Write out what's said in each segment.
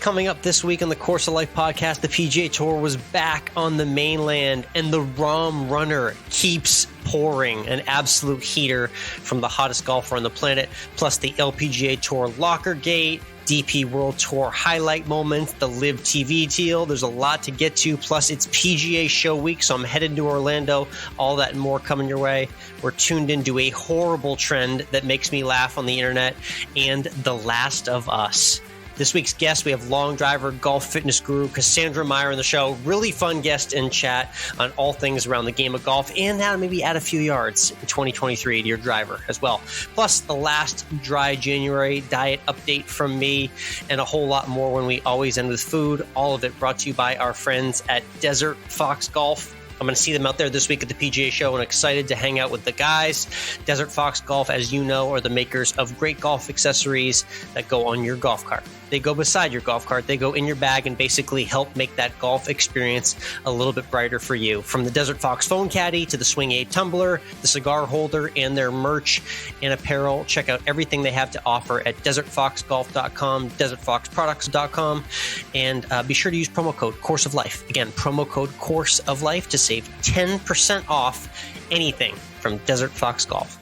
Coming up this week on the Course of Life podcast, the PGA Tour was back on the mainland, and the Rahm runner keeps pouring, an absolute heater from the hottest golfer on the planet, plus the LPGA Tour locker gate, DP World Tour highlight moments, the LIV TV deal. There's a lot to get to, plus it's PGA Show week, so I'm headed to Orlando. All that and more coming your way. We're tuned into a horrible trend that makes me laugh on the internet, and The Last of Us. This week's guest, we have long driver, golf fitness guru Cassandra Meyer on the show. Really fun guest and chat on all things around the game of golf and how to maybe add a few yards in 2023 to your driver as well. Plus the last dry January diet update from me and a whole lot more when we always end with food. All of it brought to you by our friends at Desert Fox Golf. I'm going to see them out there this week at the PGA Show and excited to hang out with the guys. Desert Fox Golf, as you know, are the makers of great golf accessories that go on your golf cart. They go beside your golf cart. They go in your bag and basically help make that golf experience a little bit brighter for you. From the Desert Fox phone caddy to the Swing 8 tumbler, the cigar holder, and their merch and apparel. Check out everything they have to offer at desertfoxgolf.com, desertfoxproducts.com, and be sure to use promo code Course of Life. Again, promo code Course of Life to save 10% off anything from Desert Fox Golf.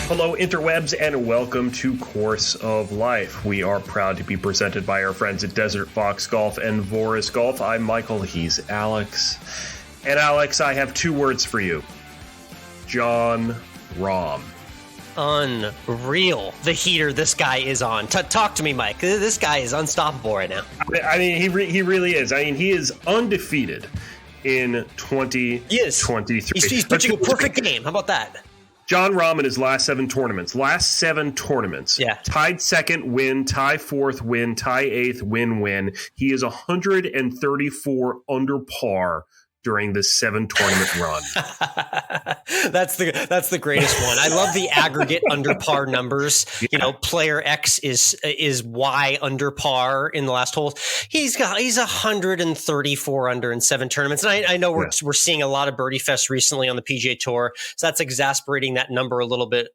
Hello, interwebs, and welcome to Course of Life. We are proud to be presented by our friends at Desert Fox Golf and Voris Golf. I'm Michael, he's Alex. And Alex, I have two words for you. Jon Rahm. Unreal, the heater this guy is on. Talk to me, Mike. This guy is unstoppable right now. I mean, he really is. I mean, he is undefeated in 2023. He's pitching a perfect game. How about that? Jon Rahm in his last seven tournaments. Yeah. Tied second, win. Tie fourth, win. Tie eighth, win. He is 134 under par during this 7-tournament run. That's the greatest one. I love the aggregate under par numbers. Yeah. You know, player X is Y under par in the last hole. He's 134 under in 7 tournaments. And I know we're seeing a lot of birdie fest recently on the PGA Tour, so that's exasperating that number a little bit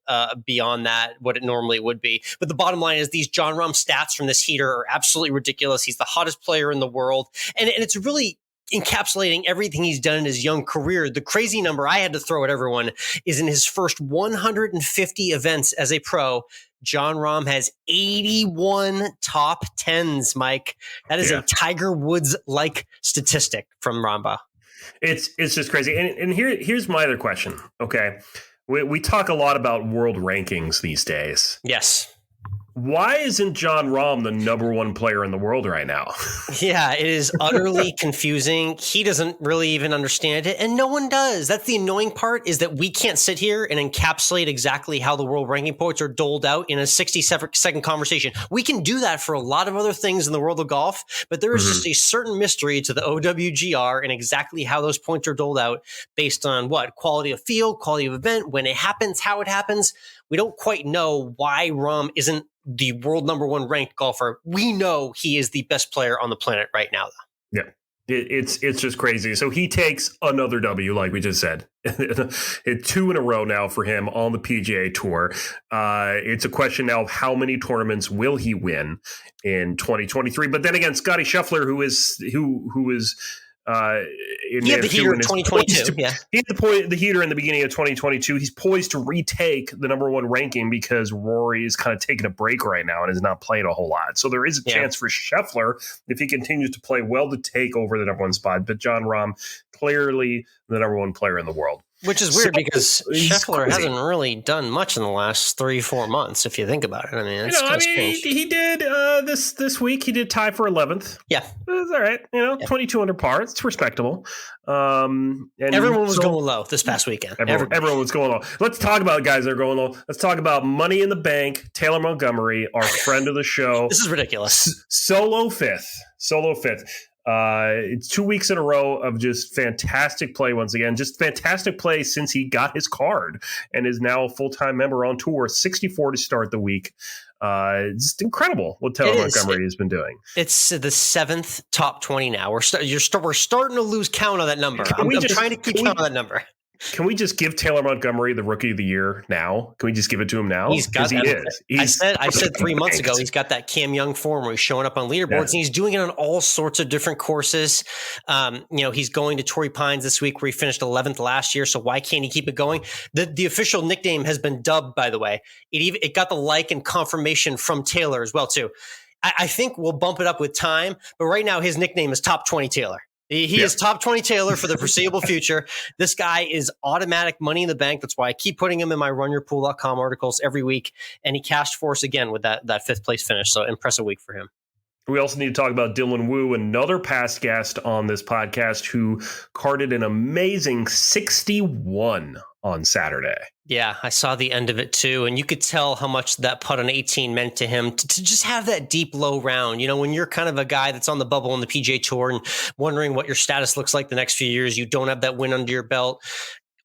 beyond that what it normally would be. But the bottom line is these Jon Rahm stats from this heater are absolutely ridiculous. He's the hottest player in the world, and it's really encapsulating everything he's done in his young career. The crazy number I had to throw at everyone is in his first 150 events as a pro, Jon Rahm has 81 top 10s, Mike. That is a Tiger Woods-like statistic from Ramba. It's just crazy. And here's my other question. Okay. We talk a lot about world rankings these days. Yes. Why isn't Jon Rahm the number one player in the world right now? Yeah, it is utterly confusing. He doesn't really even understand it, and no one does. That's the annoying part, is that we can't sit here and encapsulate exactly how the world ranking points are doled out in a 60-second conversation. We can do that for a lot of other things in the world of golf, but there is just a certain mystery to the OWGR and exactly how those points are doled out based on what? Quality of field, quality of event, when it happens, how it happens. We don't quite know why Rahm isn't the world number one ranked golfer. We know he is the best player on the planet right now, though. Yeah, it's just crazy. So he takes another W, like we just said. 2 in a row now for him on the PGA Tour. It's a question now of how many tournaments will he win in 2023. But then again, Scotty Scheffler, who is he had the heater in 2022. He had the heater in the beginning of 2022. He's poised to retake the number one ranking because Rory is kind of taking a break right now and is not playing a whole lot. So there is a chance for Scheffler, if he continues to play well, to take over the number one spot. But Jon Rahm, clearly the number one player in the world. Which is weird because Scheffler hasn't really done much in the last 3-4 months, if you think about it. I mean, he did this week. He did tie for 11th. Yeah, it's all right. 22 under par. It's respectable. And everyone was going low this past weekend. Everyone was going low. Let's talk about guys that are going low. Let's talk about Money in the Bank. Taylor Montgomery, our friend of the show. This is ridiculous. Solo fifth. It's 2 weeks in a row of just fantastic play once again. Just fantastic play since he got his card and is now a full-time member on tour. 64 to start the week. It's incredible what Taylor Montgomery has been doing. It's the 7th top 20 now. We're starting to lose count on that number. I'm trying to keep count on that number. Can we just give Taylor Montgomery the Rookie of the Year now? Can we just give it to him now? He's got that. I said 3 months ago, he's got that Cam Young form where he's showing up on leaderboards, and he's doing it on all sorts of different courses. He's going to Torrey Pines this week where he finished 11th last year. So why can't he keep it going? The official nickname has been dubbed, by the way. It got the like and confirmation from Taylor as well, too. I think we'll bump it up with time, but right now his nickname is Top 20 Taylor. He is top 20 Taylor for the foreseeable future. This guy is automatic money in the bank. That's why I keep putting him in my runyourpool.com articles every week. And he cashed for us again with that 5th place finish. So impressive week for him. We also need to talk about Dylan Wu, another past guest on this podcast who carded an amazing 61 on Saturday. Yeah, I saw the end of it too. And you could tell how much that putt on 18 meant to him to just have that deep low round. You know, when you're kind of a guy that's on the bubble on the PGA Tour and wondering what your status looks like the next few years, you don't have that win under your belt.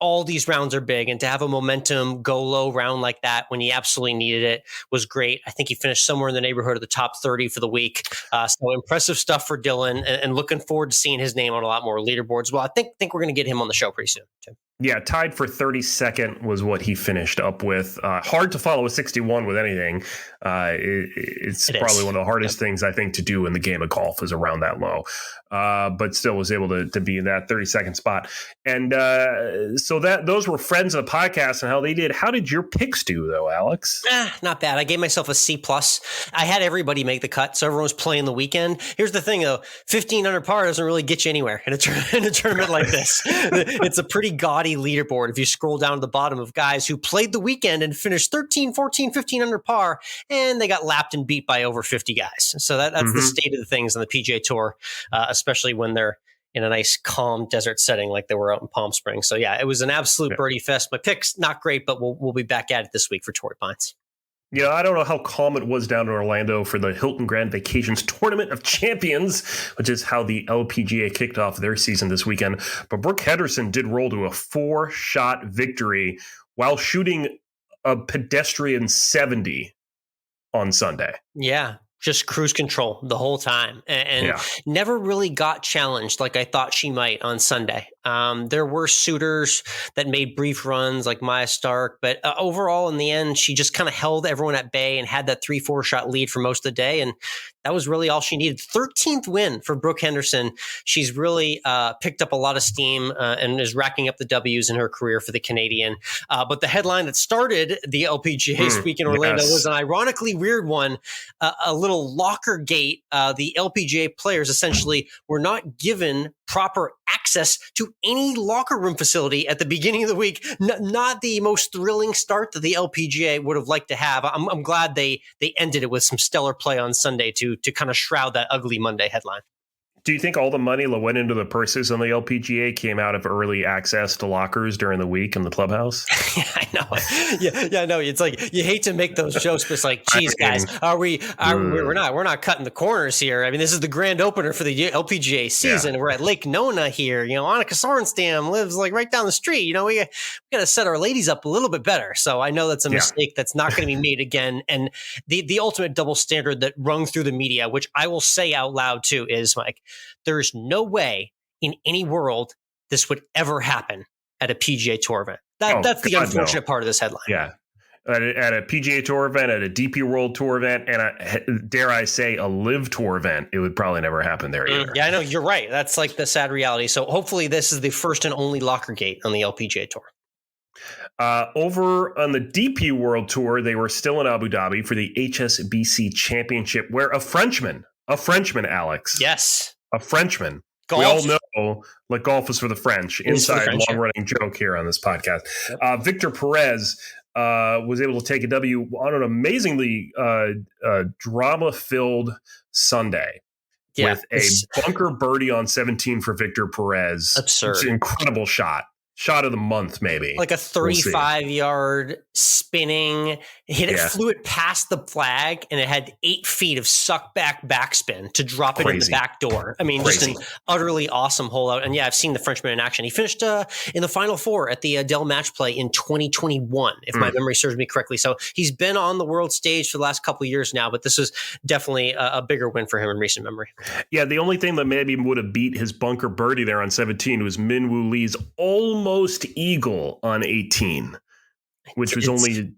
All these rounds are big, and to have a momentum go low round like that when he absolutely needed it was great. I think he finished somewhere in the neighborhood of the top 30 for the week. So impressive stuff for Dylan, and looking forward to seeing his name on a lot more leaderboards. Well, I think we're going to get him on the show pretty soon, Tim. Yeah, tied for 32nd was what he finished up with. Hard to follow a 61 with anything. It's probably one of the hardest things, I think, to do in the game of golf is around that low. But still was able to be in that 32nd spot. And so those were friends of the podcast and how they did. How did your picks do, though, Alex? Not bad. I gave myself a C+. I had everybody make the cut, so everyone was playing the weekend. Here's the thing, though. 15 under par doesn't really get you anywhere in a tournament like this. It's a pretty gaudy leaderboard if you scroll down to the bottom of guys who played the weekend and finished 13, 14, 15 under par, and they got lapped and beat by over 50 guys. So that's the state of the things on the PGA Tour, especially when they're in a nice, calm desert setting like they were out in Palm Springs. So, yeah, it was an absolute birdie fest. My pick's not great, but we'll be back at it this week for Torrey Pines. Yeah, I don't know how calm it was down in Orlando for the Hilton Grand Vacations Tournament of Champions, which is how the LPGA kicked off their season this weekend. But Brooke Henderson did roll to a 4-shot victory while shooting a pedestrian 70 on Sunday. Yeah. Just cruise control the whole time and never really got challenged like I thought she might on Sunday. There were suitors that made brief runs like Maya Stark, but overall in the end, she just kind of held everyone at bay and had that 3-4 shot lead for most of the day. And that was really all she needed. 13th win for Brooke Henderson. She's really picked up a lot of steam and is racking up the W's in her career for the Canadian. But the headline that started the LPGA week in Orlando was an ironically weird one, a little locker gate. The LPGA players essentially were not given proper access to any locker room facility at the beginning of the week. Not the most thrilling start that the LPGA would have liked to have. I'm glad they ended it with some stellar play on Sunday to kind of shroud that ugly Monday headline. Do you think all the money that went into the purses on the LPGA came out of early access to lockers during the week in the clubhouse? Yeah, I know. Yeah, I know. It's like you hate to make those jokes, but it's like, geez, guys, we're not cutting the corners here. I mean, this is the grand opener for the LPGA season. Yeah. We're at Lake Nona here. You know, Annika Sorenstam lives like right down the street. You know, we got to set our ladies up a little bit better. So I know that's a mistake that's not going to be made again. And the ultimate double standard that rung through the media, which I will say out loud too, is Mike, there's no way in any world this would ever happen at a PGA Tour event. That's the unfortunate part of this headline. Yeah. At a PGA Tour event, at a DP World Tour event, and dare I say a LIV Tour event, it would probably never happen there either. Yeah, I know. You're right. That's like the sad reality. So hopefully this is the first and only locker gate on the LPGA Tour. Over on the DP World Tour, they were still in Abu Dhabi for the HSBC Championship, where a Frenchman, Alex. Yes. A Frenchman. Golf. We all know like golf is for the French. Inside long-running joke here on this podcast. Yep. Victor Perez was able to take a W on an amazingly drama-filled Sunday with a bunker birdie on 17 for Victor Perez. Absurd. It's an incredible shot. shot of the month, maybe. Like a 35-yard spinning, flew it past the flag, and it had 8 feet of suck back backspin to drop it in the back door. I mean, just an utterly awesome hole out. And yeah, I've seen the Frenchman in action. He finished in the Final Four at the Dell Match Play in 2021, if my memory serves me correctly. So he's been on the world stage for the last couple of years now, but this was definitely a bigger win for him in recent memory. Yeah, the only thing that maybe would have beat his bunker birdie there on 17 was Min Woo Lee's almost eagle on 18, which was only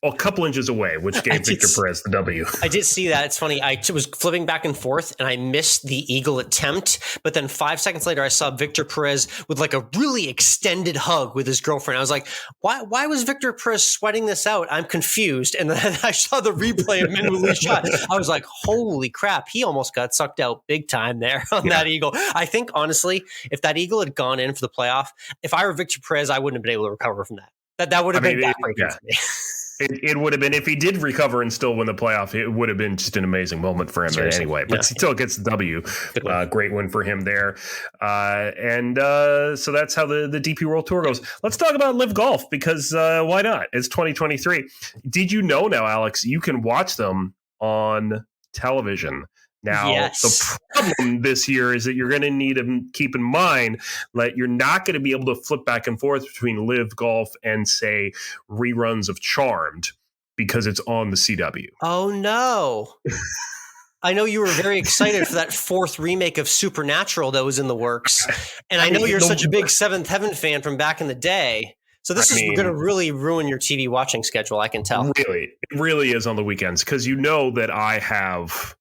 a couple inches away, which gave Victor Perez the W. I did see that. It's funny. I was flipping back and forth and I missed the eagle attempt. But then 5 seconds later, I saw Victor Perez with like a really extended hug with his girlfriend. I was like, why was Victor Perez sweating this out? I'm confused. And then I saw the replay of Min Woo Lee's shot. I was like, holy crap. He almost got sucked out big time there on that eagle. I think, honestly, if that eagle had gone in for the playoff, if I were Victor Perez, I wouldn't have been able to recover from that. That would have been backbreaking for me. It would have been, if he did recover and still win the playoff, it would have been just an amazing moment for him anyway. But still gets the W. Great win for him there. So that's how the DP World Tour goes. Let's talk about LIV Golf, because why not? It's 2023. Did you know now, Alex, you can watch them on television? Now, the problem this year is that you're going to need to keep in mind that you're not going to be able to flip back and forth between LIV Golf and, say, reruns of Charmed, because it's on the CW. Oh, no. I know you were very excited for that 4th remake of Supernatural that was in the works. And I know you're such a big Seventh Heaven fan from back in the day. So this is going to really ruin your TV watching schedule, I can tell. Really. It really is on the weekends, because you know that I have...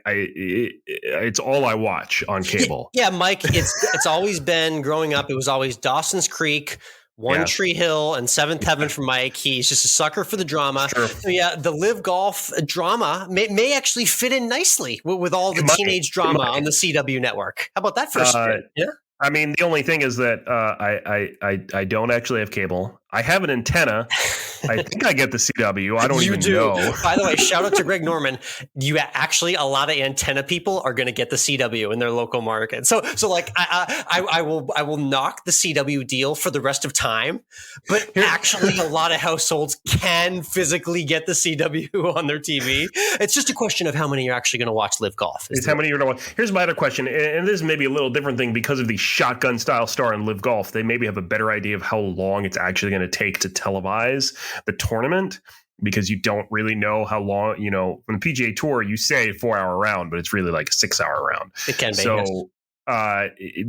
it's all I watch on cable. Yeah, Mike, it's always been, growing up, it was always Dawson's Creek, One Tree Hill, and Seventh Heaven for Mike. He's just a sucker for the drama. Sure. So yeah, the LIV Golf drama may actually fit in nicely with all the teenage drama on the CW network. How about that for a spin? Yeah. I mean, the only thing is that I don't actually have cable. I have an antenna. I think I get the CW. I don't even know. By the way, shout out to Greg Norman. A lot of antenna people are going to get the CW in their local market. So like I will knock the CW deal for the rest of time, but actually a lot of households can physically get the CW on their TV. It's just a question of how many you're actually going to watch LIV Golf. It's how many you're going to watch. Here's my other question, and this is maybe a little different thing because of the shotgun style star in LIV Golf. They maybe have a better idea of how long it's actually going to take to televise the tournament, because you don't really know how long, on the PGA Tour, you say 4-hour round, but it's really like a 6-hour round. It can be. So,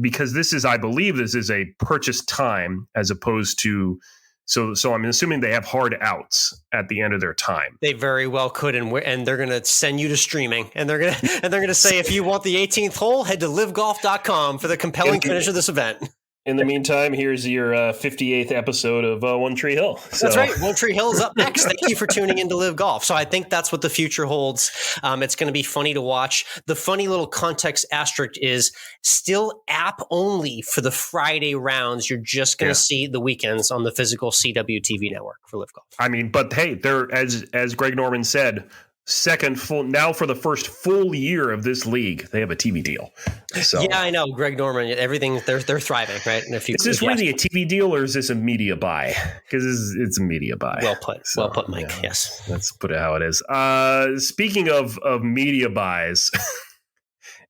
because I believe this is a purchase time as opposed to, so I'm assuming they have hard outs at the end of their time. They very well could, and they're going to send you to streaming, and they're going to say, if you want the 18th hole, head to livegolf.com for the compelling finish of this event. In the meantime, here's your 58th episode of One Tree Hill. So. That's right. One Tree Hill is up next. Thank you for tuning in to LIV Golf. So I think that's what the future holds. It's going to be funny to watch. The funny little context asterisk is still app only for the Friday rounds. You're just going to see the weekends on the physical CW TV network for LIV Golf. I mean, but hey, they're, as Greg Norman said, now for the first full year of this league, they have a TV deal. So yeah, I know. Greg Norman, everything, they're thriving, right? And is this really a TV deal, or is this a media buy? Because it's a media buy. Well put. So, well put, Mike. Yeah, yes. Let's put it how it is. Speaking of media buys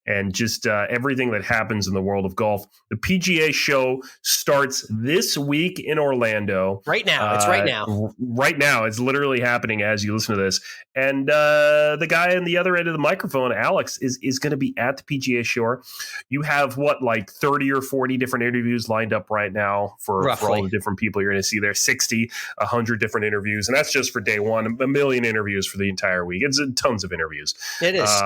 and just everything that happens in the world of golf, the PGA Show starts this week in Orlando. Right now. It's right now. Right now. It's literally happening as you listen to this. And the guy on the other end of the microphone, Alex, is going to be at the PGA Show. You have, 30 or 40 different interviews lined up right now for all the different people you're going to see there. 60, 100 different interviews. And that's just for day one. 1 million interviews for the entire week. It's tons of interviews. It is.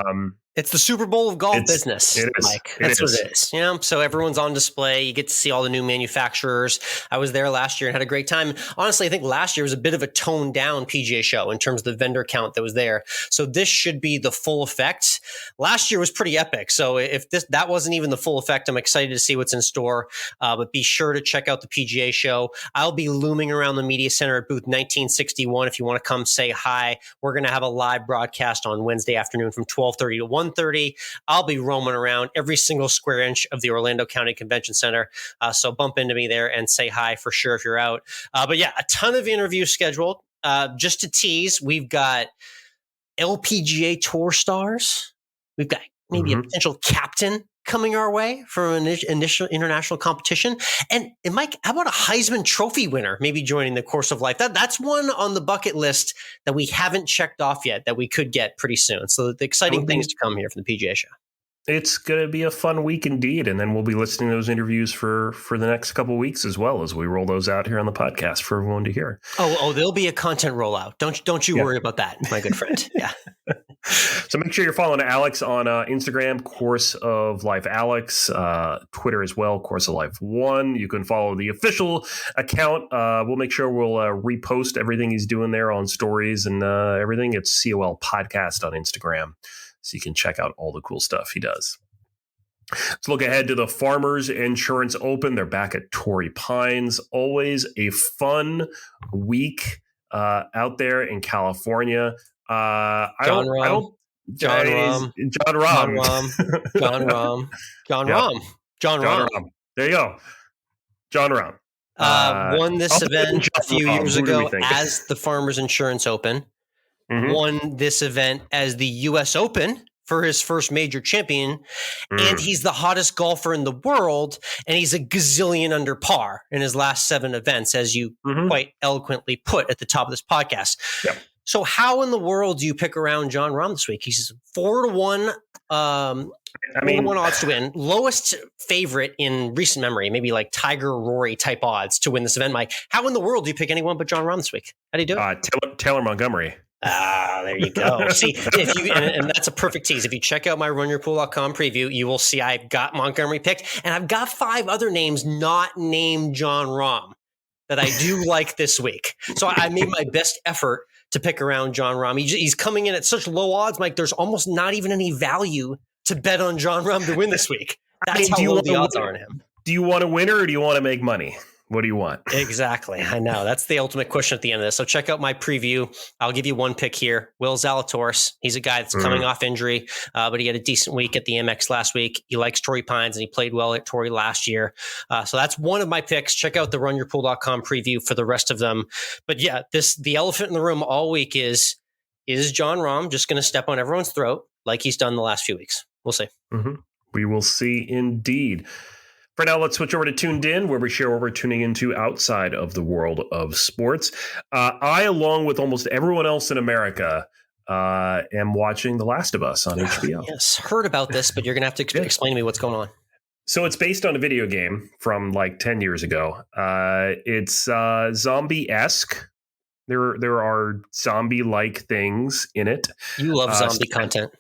It's the Super Bowl of golf business, Mike. That's what it is. So everyone's on display. You get to see all the new manufacturers. I was there last year and had a great time. Honestly, I think last year was a bit of a toned down PGA Show in terms of the vendor count that was there. So this should be the full effect. Last year was pretty epic. So if that wasn't even the full effect, I'm excited to see what's in store. But be sure to check out the PGA Show. I'll be looming around the media center at booth 1961 if you want to come say hi. We're going to have a live broadcast on Wednesday afternoon from 12:30 to 1:30. 1:30. I'll be roaming around every single square inch of the Orlando County Convention Center. So bump into me there and say hi for sure if you're out. But yeah, a ton of interviews scheduled. Just to tease, we've got LPGA Tour stars. We've got maybe a potential captain coming our way for an initial international competition. And Mike, how about a Heisman Trophy winner maybe joining the Course of Life? That's one on the bucket list that we haven't checked off yet that we could get pretty soon. So the exciting things to come here from the PGA Show. It's going to be a fun week indeed. And then we'll be listening to those interviews for the next couple of weeks as well as we roll those out here on the podcast for everyone to hear. Oh, there'll be a content rollout. Don't you worry about that, my good friend. Yeah. So make sure you're following Alex on Instagram, Course of Life Alex, Twitter as well, Course of Life 1. You can follow the official account. We'll make sure we'll repost everything he's doing there on stories and everything. It's COL Podcast on Instagram. So you can check out all the cool stuff he does. Let's look ahead to the Farmers Insurance Open. They're back at Torrey Pines. Always a fun week out there in California. Jon Rahm. There you go. Jon Rahm. Won this event a few years ago as the Farmers Insurance Open. Won this event as the U.S. Open for his first major champion, and he's the hottest golfer in the world, and he's a gazillion under par in his last 7 events, as you quite eloquently put at the top of this podcast. Yep. So how in the world do you pick around Jon Rahm this week? He's 4-1, 4-1 odds to win. Lowest favorite in recent memory, maybe like Tiger Rory type odds to win this event, Mike. How in the world do you pick anyone but Jon Rahm this week? How do you do it? Taylor Montgomery. There you go. See, if you and that's a perfect tease. If you check out my runyourpool.com preview, you will see I've got Montgomery picked, and I've got 5 other names not named Jon Rahm that I do like this week. So I made my best effort to pick around Jon Rahm. He's coming in at such low odds, Mike. There's almost not even any value to bet on Jon Rahm to win this week. That's how low the odds are on him. Do you want to win or do you want to make money? What do you want? Exactly. I know. That's the ultimate question at the end of this. So check out my preview. I'll give you one pick here. Will Zalatoris. He's a guy that's coming off injury, but he had a decent week at the Amex last week. He likes Torrey Pines, and he played well at Torrey last year. So that's one of my picks. Check out the runyourpool.com preview for the rest of them. But yeah, the elephant in the room all week is Jon Rahm just going to step on everyone's throat like he's done the last few weeks? We'll see. We will see indeed. For now, let's switch over to Tuned In, where we share what we're tuning into outside of the world of sports. I, along with almost everyone else in America, am watching The Last of Us on HBO. Yes, heard about this, but you're going to have to explain to me what's going on. So it's based on a video game from like 10 years ago. It's zombie-esque. There are zombie-like things in it. You love zombie content.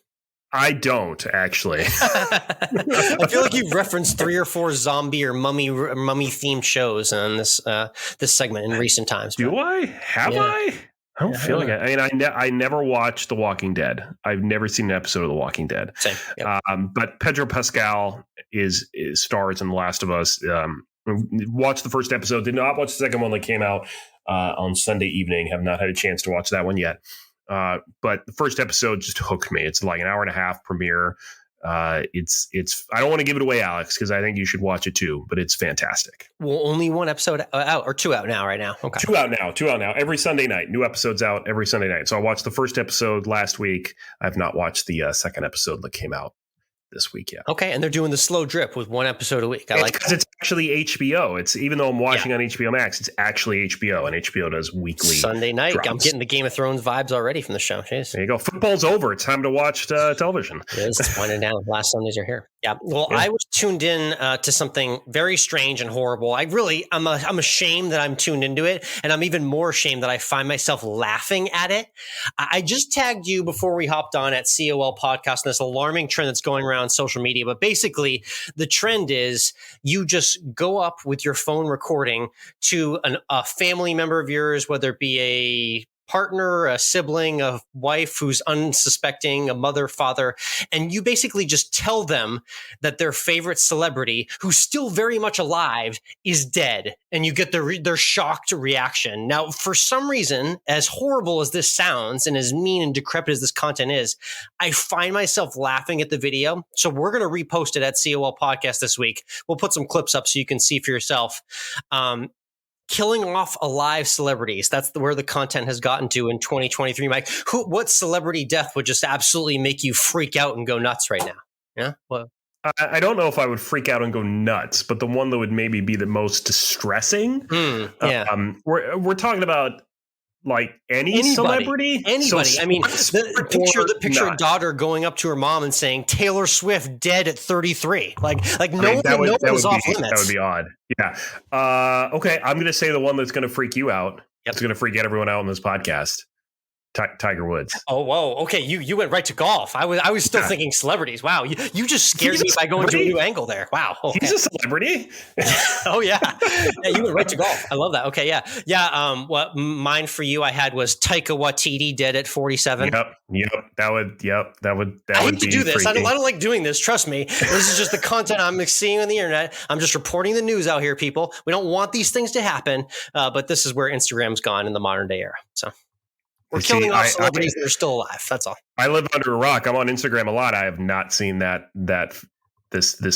I don't, actually. I feel like you've referenced 3 or 4 zombie or mummy themed shows on this segment in recent times. Do I? Have I? I don't feel like it. I mean, I never watched The Walking Dead. I've never seen an episode of The Walking Dead. Same. Yep. But Pedro Pascal is stars in The Last of Us. Watched the first episode. Did not watch the second one that came out on Sunday evening. Have not had a chance to watch that one yet. But the first episode just hooked me. It's like an hour and a half premiere. It's I don't want to give it away, Alex, because I think you should watch it too, but it's fantastic. Well, only one episode out or 2 out now, right now. Okay. 2 out now. Every Sunday night, new episodes out every Sunday night. So I watched the first episode last week. I've not watched the second episode that came out this week yet. Okay, and they're doing the slow drip with 1 episode a week. I like because it's actually HBO. It's even though I'm watching on HBO Max, it's actually HBO, and HBO does weekly Sunday night. drops. I'm getting the Game of Thrones vibes already from the show. Jeez. There you go. Football's over. It's time to watch television. It is. It's winding down. Last Sundays are here. Yeah. Well, I was tuned in to something very strange and horrible. I'm ashamed that I'm tuned into it, and I'm even more ashamed that I find myself laughing at it. I just tagged you before we hopped on at COL Podcast on this alarming trend that's going around social media. But basically, the trend is you just go up with your phone recording to a family member of yours, whether it be a partner, a sibling, a wife who's unsuspecting, a mother, father, and you basically just tell them that their favorite celebrity, who's still very much alive, is dead, and you get their shocked reaction. Now, for some reason, as horrible as this sounds and as mean and decrepit as this content is, I find myself laughing at the video. So we're going to repost it at COL Podcast this week. We'll put some clips up so you can see for yourself. Killing off alive celebrities. That's where the content has gotten to in 2023. Mike, what celebrity death would just absolutely make you freak out and go nuts right now? Yeah. Well, I don't know if I would freak out and go nuts, but the one that would maybe be the most distressing. We're talking about like anybody. Celebrity. Anybody. So I mean, the picture of daughter going up to her mom and saying Taylor Swift dead at 33. Like no one was off limits. That would be odd. Yeah. Okay. I'm going to say the one that's going to freak you out. It's going to freak everyone out on this podcast. Tiger Woods. Oh, whoa. Okay. You went right to golf. I was still thinking celebrities. Wow. You just scared me by going to a new angle there. Wow. Okay. He's a celebrity. Oh yeah. Yeah. You went right to golf. I love that. Okay. Yeah. Yeah. What mine for you I had was Taika Waititi dead at 47. Yep. That would I hate to do this. I don't like doing this. Trust me. This is just the content I'm seeing on the internet. I'm just reporting the news out here, people. We don't want these things to happen. But this is where Instagram's gone in the modern day era. So. We're killing off celebrities that are still alive. That's all. I live under a rock. I'm on Instagram a lot. I have not seen this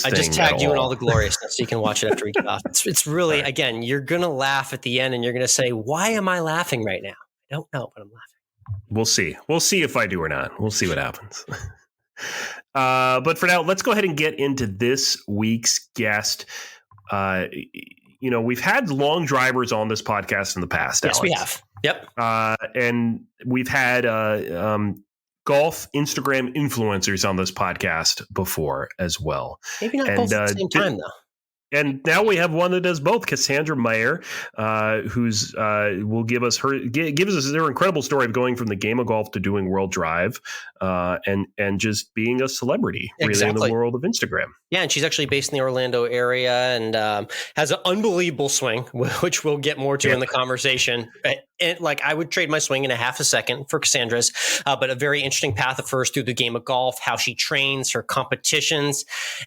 I just tagged you in all the gloriousness so you can watch it after we get off. It's really, again, you're going to laugh at the end and you're going to say, why am I laughing right now? I don't know, but I'm laughing. We'll see. We'll see if I do or not. We'll see what happens. But for now, let's go ahead and get into this week's guest. We've had long drivers on this podcast in the past. Yes, Alex. we have. Yep. And we've had golf Instagram influencers on this podcast before as well. Maybe not both at the same time, though. And now we have one that does both, Cassandra Meyer, who's will give us her incredible story of going from the game of golf to doing World Drive, and just being a celebrity really in the world of Instagram. Yeah, and she's actually based in the Orlando area and has an unbelievable swing, which we'll get more to in the conversation. And I would trade my swing in a half a second for Cassandra's, but a very interesting path of hers through the game of golf, how she trains, her competitions,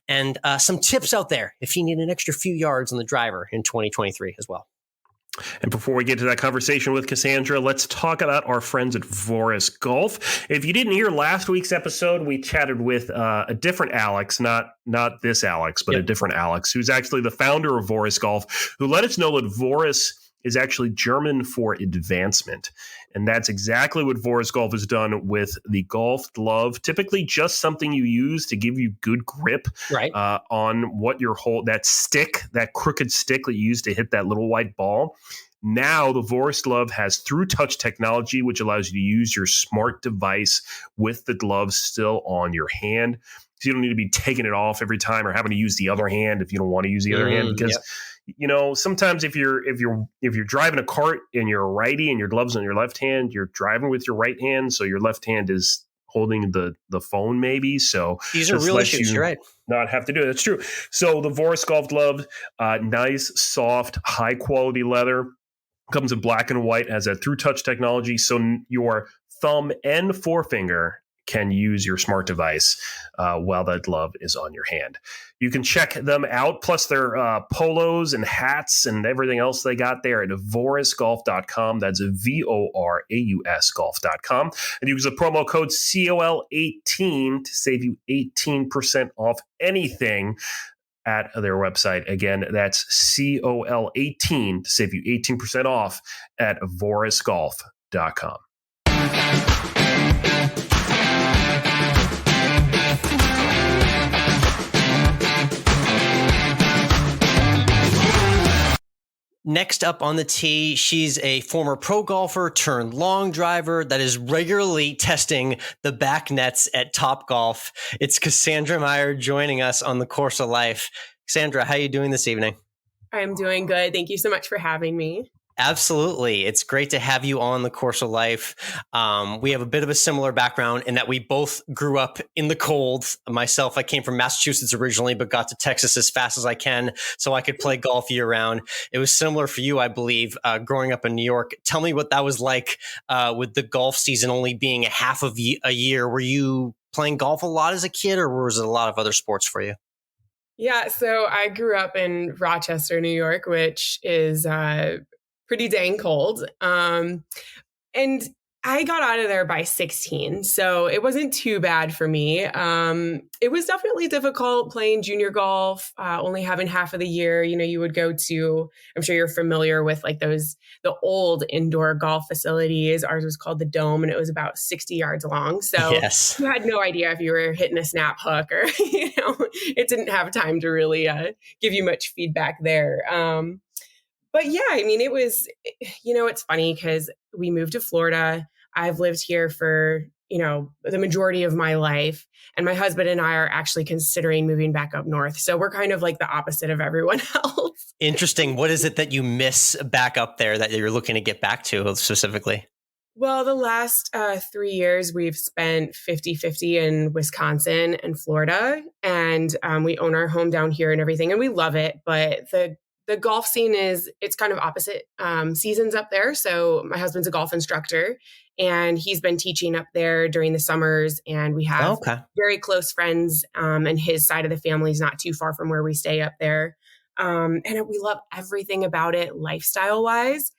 and some tips out there if you need an extra few yards on the driver in 2023 as well. And before we get to that conversation with Cassandra, let's talk about our friends at Voris Golf. If you didn't hear last week's episode, we chatted with a different Alex, not this Alex, but a different Alex, who's actually the founder of Voris Golf, who let us know that Voris is actually German for advancement. And that's exactly what Voris Golf has done with the golf glove. Typically just something you use to give you good grip on what your that crooked stick that you use to hit that little white ball. Now the Voris glove has through touch technology, which allows you to use your smart device with the glove still on your hand. So you don't need to be taking it off every time or having to use the other hand if you don't want to use the other hand, because sometimes if you're driving a cart and you're a righty and your glove's on your left hand, you're driving with your right hand, so your left hand is holding the phone maybe. So these are real issues. You're right. Not have to do it. That's true. So the Voris Golf glove, nice, soft, high quality leather, comes in black and white, has that through touch technology, so your thumb and forefinger can use your smart device while that glove is on your hand. You can check them out, plus their polos and hats and everything else they got there at vorisgolf.com. That's VORAUS golf.com. And use the promo code COL18 to save you 18% off anything at their website. Again, that's COL18 to save you 18% off at vorisgolf.com. Next up on the tee, she's a former pro golfer turned long driver that is regularly testing the back nets at Topgolf. It's Cassandra Meyer joining us on the Course of Life. Cassandra, how are you doing this evening? I'm doing good. Thank you so much for having me. Absolutely. It's great to have you on the Course of Life. We have a bit of a similar background in that we both grew up in the cold. Myself, I came from Massachusetts originally, but got to Texas as fast as I can so I could play golf year round. It was similar for you, I believe, growing up in New York. Tell me what that was like with the golf season only being a half of a year. Were you playing golf a lot as a kid, or was it a lot of other sports for you? Yeah, so I grew up in Rochester, New York, which is pretty dang cold. And I got out of there by 16, so it wasn't too bad for me. It was definitely difficult playing junior golf, only having half of the year. You know, you would go to, I'm sure you're familiar with like the old indoor golf facilities. Ours was called the Dome, and it was about 60 yards long. So Yes. you had no idea if you were hitting a snap hook or, it didn't have time to really give you much feedback there. But yeah, I mean, it was, it's funny because we moved to Florida. I've lived here for, the majority of my life. And my husband and I are actually considering moving back up north. So we're kind of like the opposite of everyone else. Interesting. What is it that you miss back up there that you're looking to get back to specifically? Well, the last 3 years, we've spent 50-50 in Wisconsin and Florida. And we own our home down here and everything. And we love it. But the golf scene it's kind of opposite seasons up there. So my husband's a golf instructor and he's been teaching up there during the summers. And we have very close friends and his side of the family is not too far from where we stay up there. And we love everything about it lifestyle wise.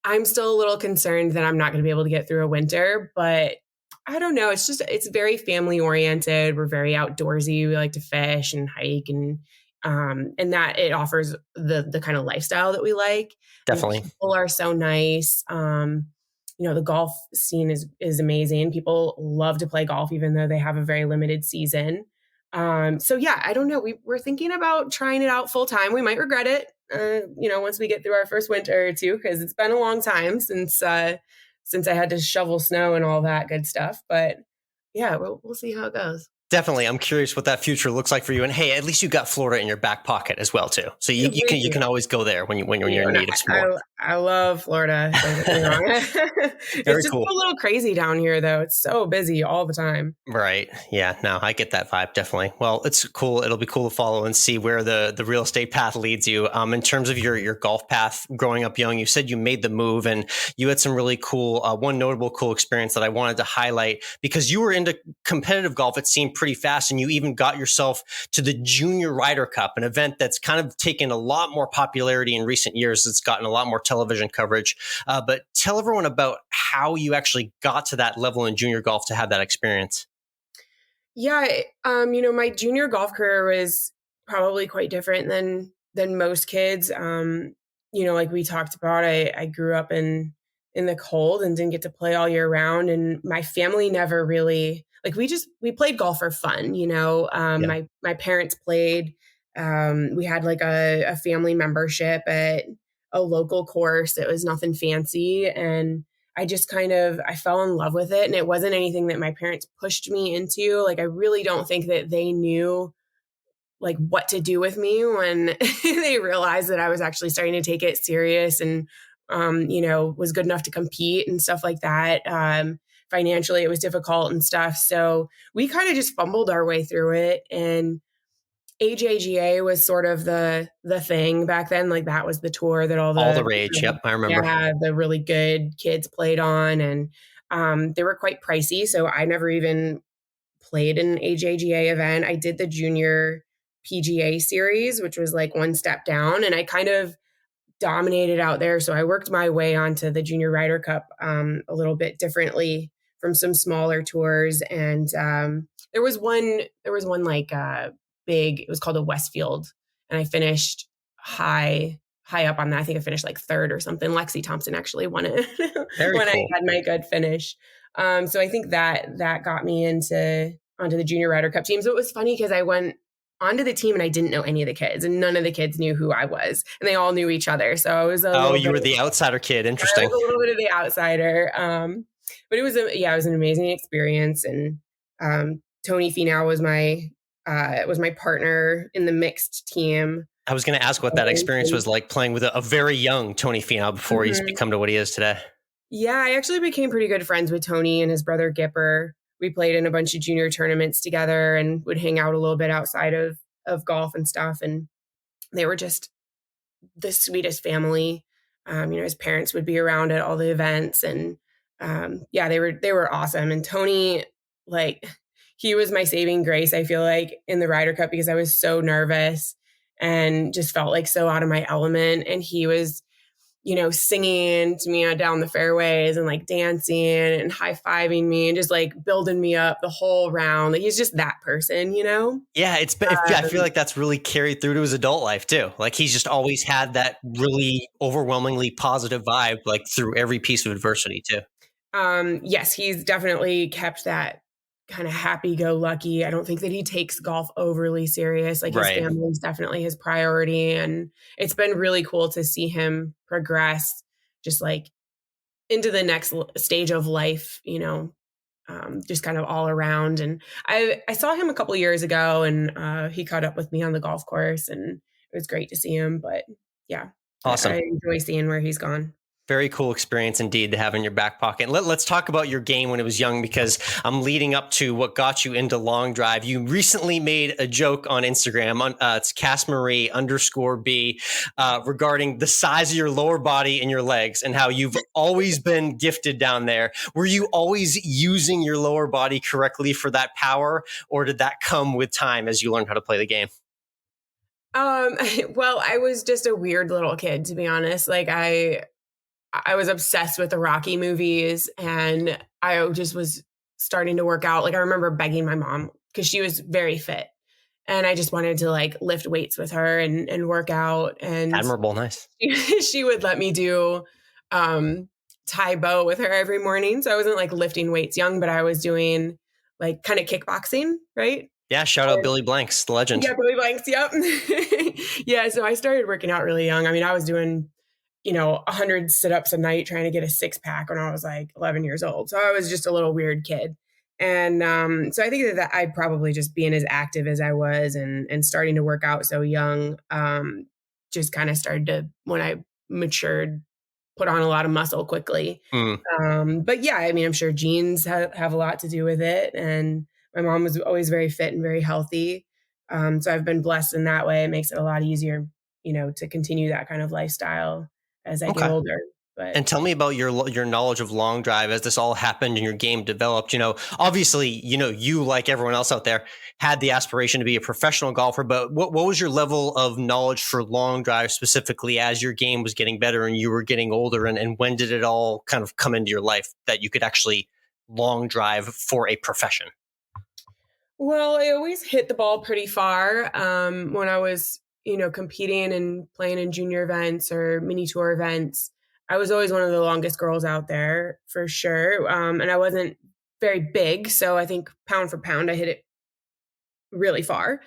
I'm still a little concerned that I'm not going to be able to get through a winter, but I don't know. It's very family oriented. We're very outdoorsy. We like to fish and hike and that it offers the kind of lifestyle that we like. Definitely. And people are so nice. The golf scene is amazing. People love to play golf, even though they have a very limited season. So yeah, I don't know. We're thinking about trying it out full time. We might regret it, once we get through our first winter or two, because it's been a long time since I had to shovel snow and all that good stuff. But yeah, we'll see how it goes. Definitely. I'm curious what that future looks like for you. And hey, at least you got Florida in your back pocket as well, too. So you can always go there when you're in need of some more. I love Florida. It's just cool. A little crazy down here, though. It's so busy all the time. Right. Yeah. No, I get that vibe. Definitely. Well, it's cool. It'll be cool to follow and see where the real estate path leads you. In terms of your golf path growing up young, you said you made the move and you had some really cool, one notable cool experience that I wanted to highlight because you were into competitive golf. It seemed pretty fast. And you even got yourself to the Junior Ryder Cup, an event that's kind of taken a lot more popularity in recent years. It's gotten a lot more television coverage. But tell everyone about how you actually got to that level in junior golf to have that experience. Yeah. My junior golf career was probably quite different than most kids. Like we talked about, I grew up in the cold and didn't get to play all year round. And my family never really, we played golf for fun, my parents played, we had like a family membership at a local course. It was nothing fancy. And I just I fell in love with it. And it wasn't anything that my parents pushed me into. Like, I really don't think that they knew like what to do with me when they realized that I was actually starting to take it serious and, was good enough to compete and stuff like that. Financially, it was difficult and stuff. So we kind of just fumbled our way through it. And AJGA was sort of the thing back then. Like that was the tour that all the rage. Yep, I remember. Yeah, the really good kids played on, and they were quite pricey. So I never even played an AJGA event. I did the junior PGA series, which was like one step down, and I kind of dominated out there. So I worked my way onto the Junior Ryder Cup a little bit differently from some smaller tours. And there was one like big, it was called a Westfield. And I finished high up on that. I think I finished like third or something. Lexi Thompson actually won it when I had my good finish. So I think that got me onto the Junior Ryder Cup team. So it was funny because I went onto the team and I didn't know any of the kids, and none of the kids knew who I was, and they all knew each other. So I was you were the outsider kid. Interesting. I was a little bit of the outsider. But it was an amazing experience. And Tony Finau was my partner in the mixed team. I was going to ask what that experience was like playing with a very young Tony Finau before he's become to what he is today. Yeah, I actually became pretty good friends with Tony and his brother Gipper. We played in a bunch of junior tournaments together and would hang out a little bit outside of golf and stuff. And they were just the sweetest family. His parents would be around at all the events, and they were awesome. And Tony, like, he was my saving grace, I feel like, in the Ryder Cup, because I was so nervous and just felt like so out of my element. And he was, singing to me down the fairways and like dancing and high-fiving me and just like building me up the whole round. Like, he's just that person, Yeah, I feel like that's really carried through to his adult life too. Like, he's just always had that really overwhelmingly positive vibe, like through every piece of adversity too. Yes, he's definitely kept that kind of happy-go-lucky. I don't think that he takes golf overly serious. Like, his family is definitely his priority. And it's been really cool to see him progress just like into the next stage of life, just kind of all around. And I saw him a couple of years ago, and he caught up with me on the golf course, and it was great to see him. But yeah, awesome. I enjoy seeing where he's gone. Very cool experience indeed to have in your back pocket. Let's talk about your game when it was young, because I'm leading up to what got you into long drive. You recently made a joke on Instagram, it's CassMarie_B, regarding the size of your lower body and your legs and how you've always been gifted down there. Were you always using your lower body correctly for that power, or did that come with time as you learned how to play the game? Well, I was just a weird little kid, to be honest. Like, I was obsessed with the Rocky movies, and I just was starting to work out. Like, I remember begging my mom, because she was very fit, and I just wanted to like lift weights with her and work out. And admirable. Nice. She would let me do Thai bow with her every morning. So I wasn't like lifting weights young, but I was doing like kind of kickboxing, right? Yeah, shout out Billy Blanks, the legend. Yeah, Billy Blanks, yep. Yeah, so I started working out really young. I mean, I was doing 100 sit-ups a night trying to get a six-pack when I was like 11 years old. So I was just a little weird kid. And so I think that I'd probably just being as active as I was and starting to work out so young, just kind of started to, when I matured, put on a lot of muscle quickly. But yeah, I mean, I'm sure genes have a lot to do with it. And my mom was always very fit and very healthy. So I've been blessed in that way. It makes it a lot easier, to continue that kind of lifestyle as I get older. But. And tell me about your knowledge of long drive as this all happened and your game developed. Obviously, you, like everyone else out there, had the aspiration to be a professional golfer, but what was your level of knowledge for long drive specifically as your game was getting better and you were getting older, and when did it all kind of come into your life that you could actually long drive for a profession? Well, I always hit the ball pretty far when I was competing and playing in junior events or mini tour events. I was always one of the longest girls out there for sure. And I wasn't very big. So I think pound for pound, I hit it really far,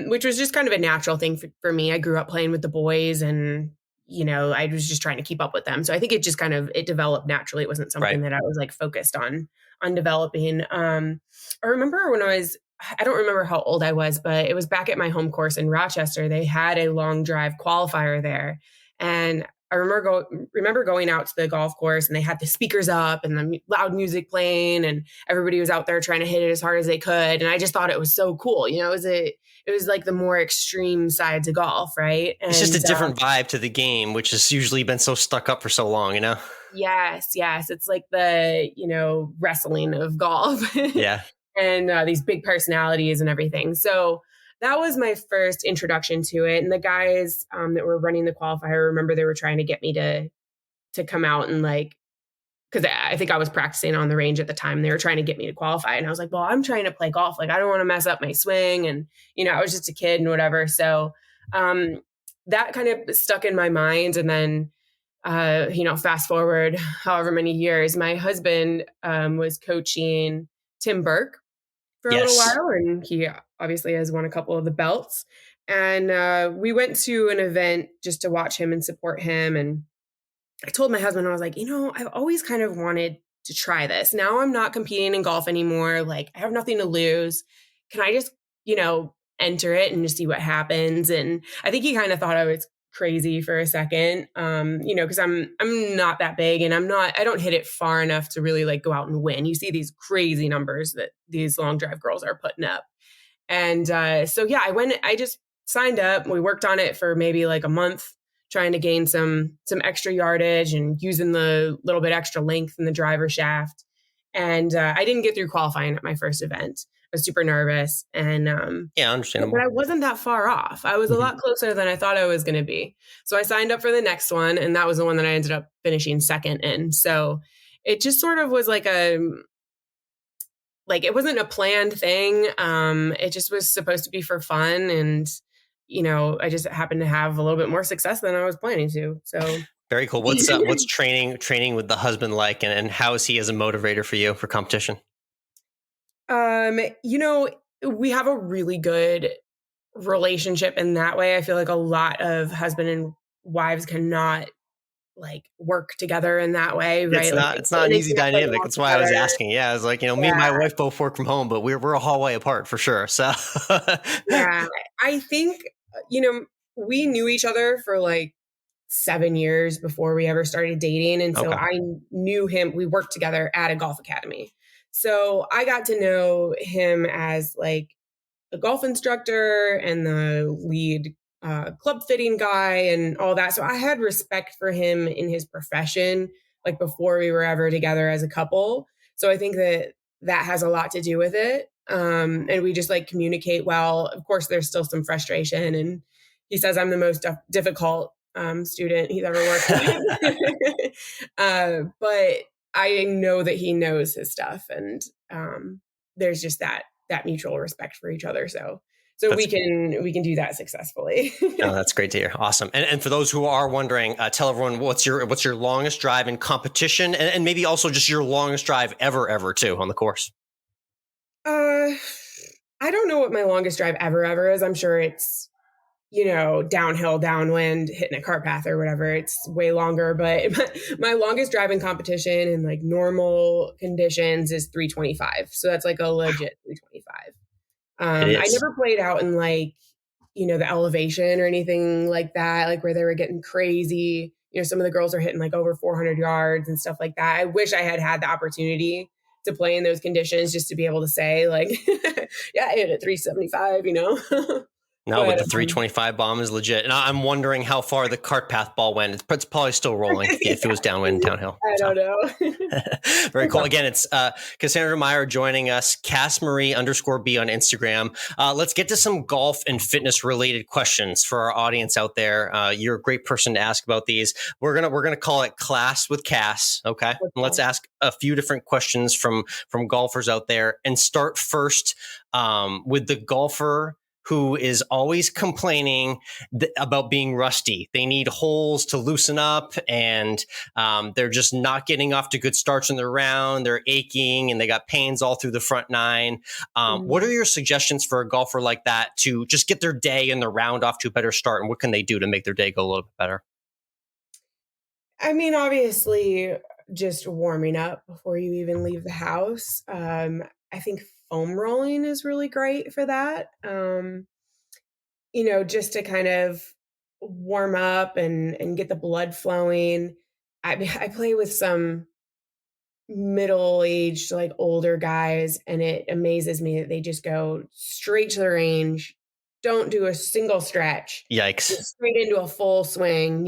which was just kind of a natural thing for me. I grew up playing with the boys, and, I was just trying to keep up with them. So I think it just it developed naturally. It wasn't something that I was like focused on developing. I remember when I don't remember how old I was, but it was back at my home course in Rochester. They had a long drive qualifier there. And I remember going out to the golf course, and they had the speakers up and the loud music playing, and everybody was out there trying to hit it as hard as they could. And I just thought it was so cool. It was like the more extreme sides of golf, right? And, it's just a different vibe to the game, which has usually been so stuck up for so long, Yes. It's like the, wrestling of golf. Yeah. And these big personalities and everything. So that was my first introduction to it. And the guys that were running the qualifier, I remember they were trying to get me to come out and because I think I was practicing on the range at the time. They were trying to get me to qualify. And I was like, well, I'm trying to play golf. Like, I don't want to mess up my swing. And, I was just a kid and whatever. So that kind of stuck in my mind. And then, fast forward however many years, my husband was coaching Tim Burke for a little while, and he obviously has won a couple of the belts. And we went to an event just to watch him and support him. And I told my husband, I was like, I've always kind of wanted to try this. Now I'm not competing in golf anymore. Like, I have nothing to lose. Can I just, enter it and just see what happens. And I think he kind of thought I was crazy for a second, because I'm not that big, and I don't hit it far enough to really like go out and win. You see these crazy numbers that these long drive girls are putting up. And so yeah, I just signed up. We worked on it for maybe like a month, trying to gain some extra yardage and using the little bit extra length in the driver shaft. And I didn't get through qualifying at my first event. I was super nervous, and understandable. but I wasn't that far off. I was a lot closer than I thought I was going to be. So I signed up for the next one, and that was the one that I ended up finishing second in. So it just sort of was like it wasn't a planned thing. It just was supposed to be for fun, and I just happened to have a little bit more success than I was planning to. So very cool. What's training with the husband like, and how is he as a motivator for you for competition? We have a really good relationship in that way. I feel like a lot of husband and wives cannot like work together in that way, right? It's not an easy dynamic. That's why I was asking. Yeah, I was like, me and my wife both work from home, but we're a hallway apart for sure. So yeah, I think we knew each other for like 7 years before we ever started dating, and so I knew him. We worked together at a golf academy. So I got to know him as like a golf instructor and the lead club fitting guy and all that. So I had respect for him in his profession, like before we were ever together as a couple. So I think that has a lot to do with it. And we just like communicate well. Of course, there's still some frustration, and he says I'm the most difficult student he's ever worked with. But I know that he knows his stuff, and there's just that mutual respect for each other. So we can do that successfully. Oh, that's great to hear. Awesome. And for those who are wondering, tell everyone what's your longest drive in competition, and maybe also just your longest drive ever too on the course. I don't know what my longest drive ever is. I'm sure it's downhill, downwind, hitting a cart path or whatever. It's way longer, but my longest drive in competition in like normal conditions is 325. So that's like a legit 325. I never played out in like, the elevation or anything like that, like where they were getting crazy. Some of the girls are hitting like over 400 yards and stuff like that. I wish I had the opportunity to play in those conditions just to be able to say like, yeah, I hit at 375, No, but the 325 bomb is legit. And I'm wondering how far the cart path ball went. It's probably still rolling if it was downwind, downhill. I don't know. Very cool. Again, it's Cassandra Meyer joining us, CassMarie_B on Instagram. Let's get to some golf and fitness related questions for our audience out there. You're a great person to ask about these. We're gonna call it Class with Cass. Okay. And let's ask a few different questions from golfers out there, and start first with the golfer who is always complaining about being rusty. They need holes to loosen up, and they're just not getting off to good starts in the round. They're aching, and they got pains all through the front nine. What are your suggestions for a golfer like that to just get their day and the round off to a better start? And what can they do to make their day go a little bit better? I mean, obviously, just warming up before you even leave the house. I think foam rolling is really great for that. Just to kind of warm up and get the blood flowing. I play with some middle-aged, like older guys, and it amazes me that they just go straight to the range, don't do a single stretch. Yikes. Straight into a full swing.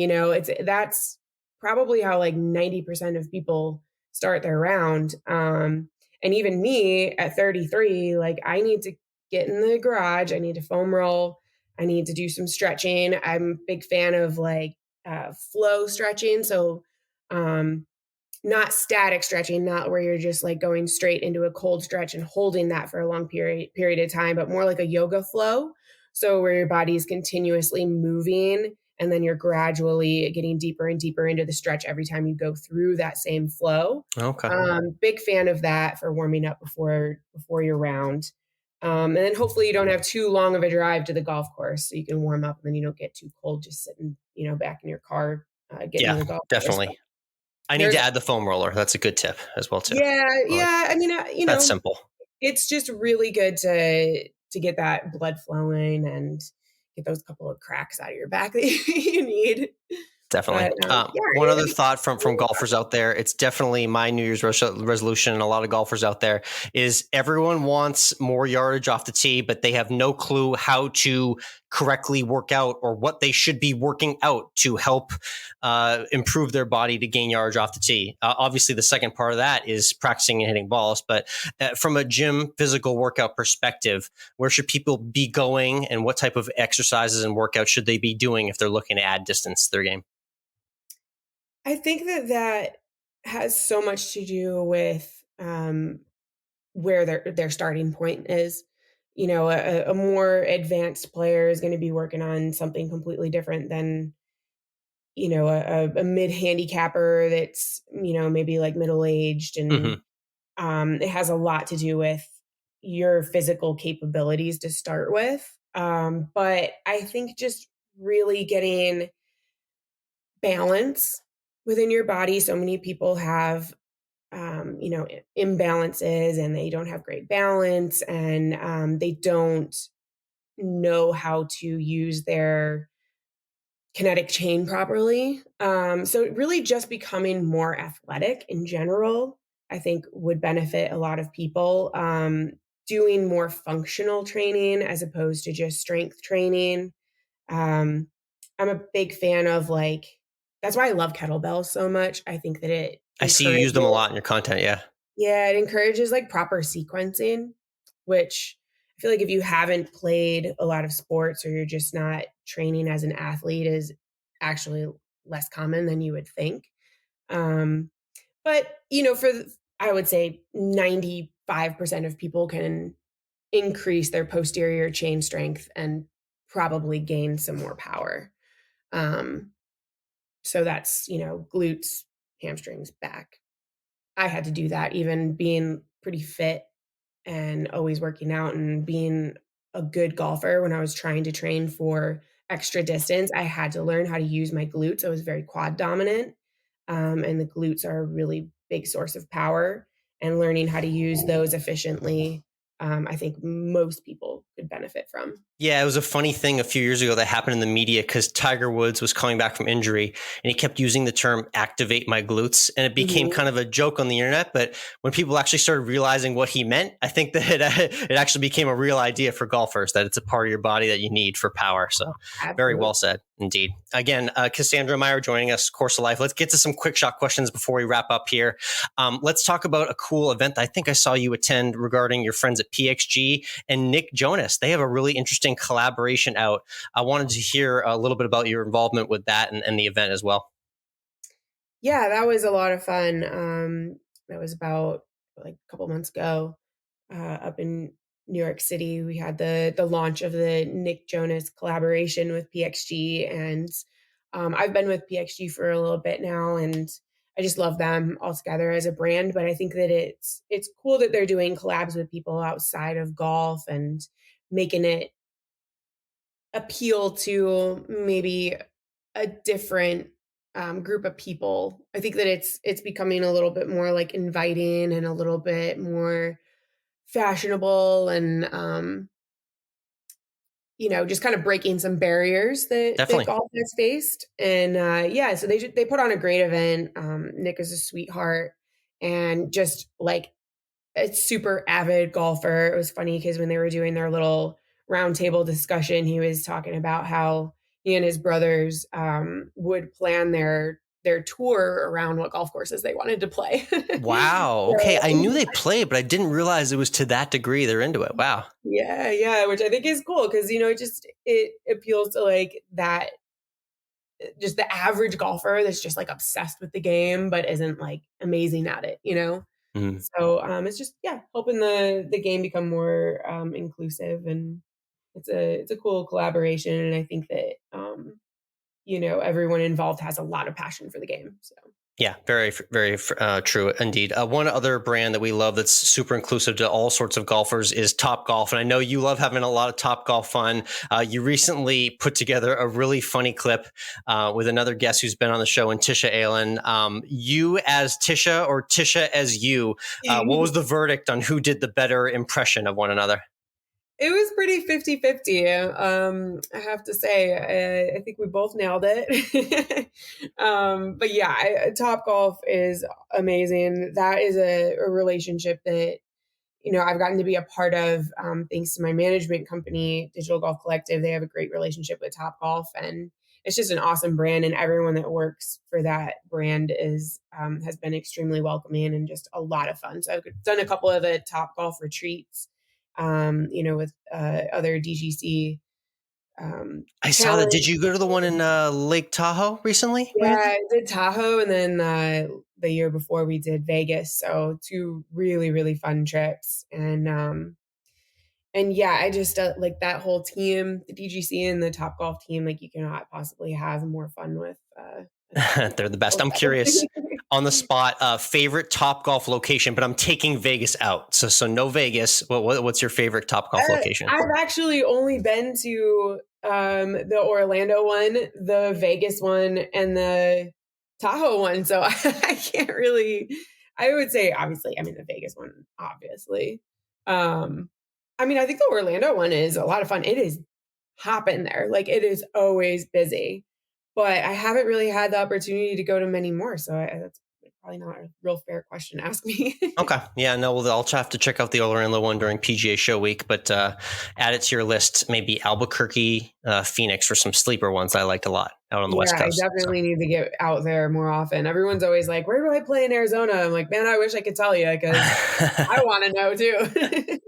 That's probably how like 90% of people start their round. And even me at 33, like I need to get in the garage. I need to foam roll. I need to do some stretching. I'm a big fan of like flow stretching. So not static stretching, not where you're just like going straight into a cold stretch and holding that for a long period of time, but more like a yoga flow. So where your body is continuously moving, and then you're gradually getting deeper and deeper into the stretch every time you go through that same flow. Okay. Big fan of that for warming up before your round. And then hopefully you don't have too long of a drive to the golf course, so you can warm up and then you don't get too cold just sitting, back in your car getting to the golf definitely. course. I need to add the foam roller. That's a good tip as well too. Yeah. I mean, that's simple. It's just really good to to get that blood flowing and get those couple of cracks out of your back that you need. Definitely. But, one other thought from golfers out there, it's definitely my New Year's resolution, and a lot of golfers out there, is everyone wants more yardage off the tee, but they have no clue how to correctly work out or what they should be working out to help improve their body to gain yardage off the tee. Obviously, the second part of that is practicing and hitting balls. But from a gym physical workout perspective, where should people be going, and what type of exercises and workouts should they be doing if they're looking to add distance to their game? I think that has so much to do with where their starting point is. You know, a more advanced player is going to be working on something completely different than, you know, a mid handicapper that's, you know, maybe like middle aged, and it has a lot to do with your physical capabilities to start with. But I think just really getting balance within your body. So many people have, you know, imbalances, and they don't have great balance, and they don't know how to use their kinetic chain properly. So really just becoming more athletic in general, I think would benefit a lot of people. Doing more functional training as opposed to just strength training. I'm a big fan of, like, that's why I love kettlebells so much. I think that I see you use them a lot in your content. Yeah. Yeah, it encourages like proper sequencing, which I feel like if you haven't played a lot of sports, or you're just not training as an athlete, is actually less common than you would think. But, you know, I would say 95% of people can increase their posterior chain strength and probably gain some more power. So that's, you know, glutes, hamstrings, back. I had to do that, even being pretty fit and always working out and being a good golfer. When I was trying to train for extra distance, I had to learn how to use my glutes. I was very quad dominant, and the glutes are a really big source of power, and learning how to use those efficiently, I think most people could benefit from. Yeah, it was a funny thing a few years ago that happened in the media because Tiger Woods was coming back from injury, and he kept using the term activate my glutes, and it became kind of a joke on the internet. But when people actually started realizing what he meant, I think that it actually became a real idea for golfers, that it's a part of your body that you need for power. So Very well said indeed. Again, Cassandra Meyer joining us, Course of Life. Let's get to some quick shot questions before we wrap up here. Let's talk about a cool event that I think I saw you attend regarding your friends at PXG and Nick Jonas. They have a really interesting collaboration out. I wanted to hear a little bit about your involvement with that and the event as well. Yeah, that was a lot of fun. That was about like a couple months ago, up in New York City. We had the launch of the Nick Jonas collaboration with PXG, and I've been with PXG for a little bit now, and I just love them altogether as a brand. But I think that it's cool that they're doing collabs with people outside of golf and making it appeal to maybe a different group of people. I think that it's becoming a little bit more like inviting and a little bit more fashionable, and you know, just kind of breaking some barriers that golf has faced. And yeah, so they put on a great event. Nick is a sweetheart and just like a super avid golfer. It was funny because when they were doing their little roundtable discussion, he was talking about how he and his brothers would plan their tour around what golf courses they wanted to play. Wow. Okay. I knew they played, but I didn't realize it was to that degree they're into it. Wow. Yeah. Which I think is cool because, you know, it appeals to like that, just the average golfer that's just like obsessed with the game, but isn't like amazing at it, you know? Mm-hmm. So it's just, helping the game become more inclusive, and it's a cool collaboration. And I think that, you know, everyone involved has a lot of passion for the game. So. Yeah, very, very true indeed. One other brand that we love that's super inclusive to all sorts of golfers is Topgolf. And I know you love having a lot of Topgolf fun. You recently put together a really funny clip with another guest who's been on the show, and Tisha Aylen. You as Tisha or Tisha as you, what was the verdict on who did the better impression of one another? It was pretty 50-50. I have to say, I think we both nailed it. But yeah, Topgolf is amazing. That is a relationship that, I've gotten to be a part of, thanks to my management company, Digital Golf Collective. They have a great relationship with Topgolf, and it's just an awesome brand. And everyone that works for that brand has been extremely welcoming and just a lot of fun. So I've done a couple of the Topgolf retreats, with other DGC. I saw that. Did you go to the one in Lake Tahoe recently? Yeah, I did Tahoe, and then the year before we did Vegas. So 2 really, really fun trips. And yeah, I just like that whole team, the DGC and the Topgolf team, like you cannot possibly have more fun with. They're the best. I'm curious on the spot, favorite Topgolf location, but I'm taking Vegas out. So no Vegas. What's your favorite Topgolf location? I've actually only been to the Orlando one, the Vegas one, and the Tahoe one. So I can't really, I would say, obviously, the Vegas one, obviously. I think the Orlando one is a lot of fun. It is hopping there. Like it is always busy, but I haven't really had the opportunity to go to many more. So that's probably not a real fair question to ask me. Okay. Yeah, no, well, I'll have to check out the Orlando one during PGA Show week, but add it to your list. Maybe Albuquerque, Phoenix for some sleeper ones I liked a lot out on the West Coast. I definitely need to get out there more often. Everyone's always like, where do I play in Arizona? I'm like, man, I wish I could tell you because I want to know too.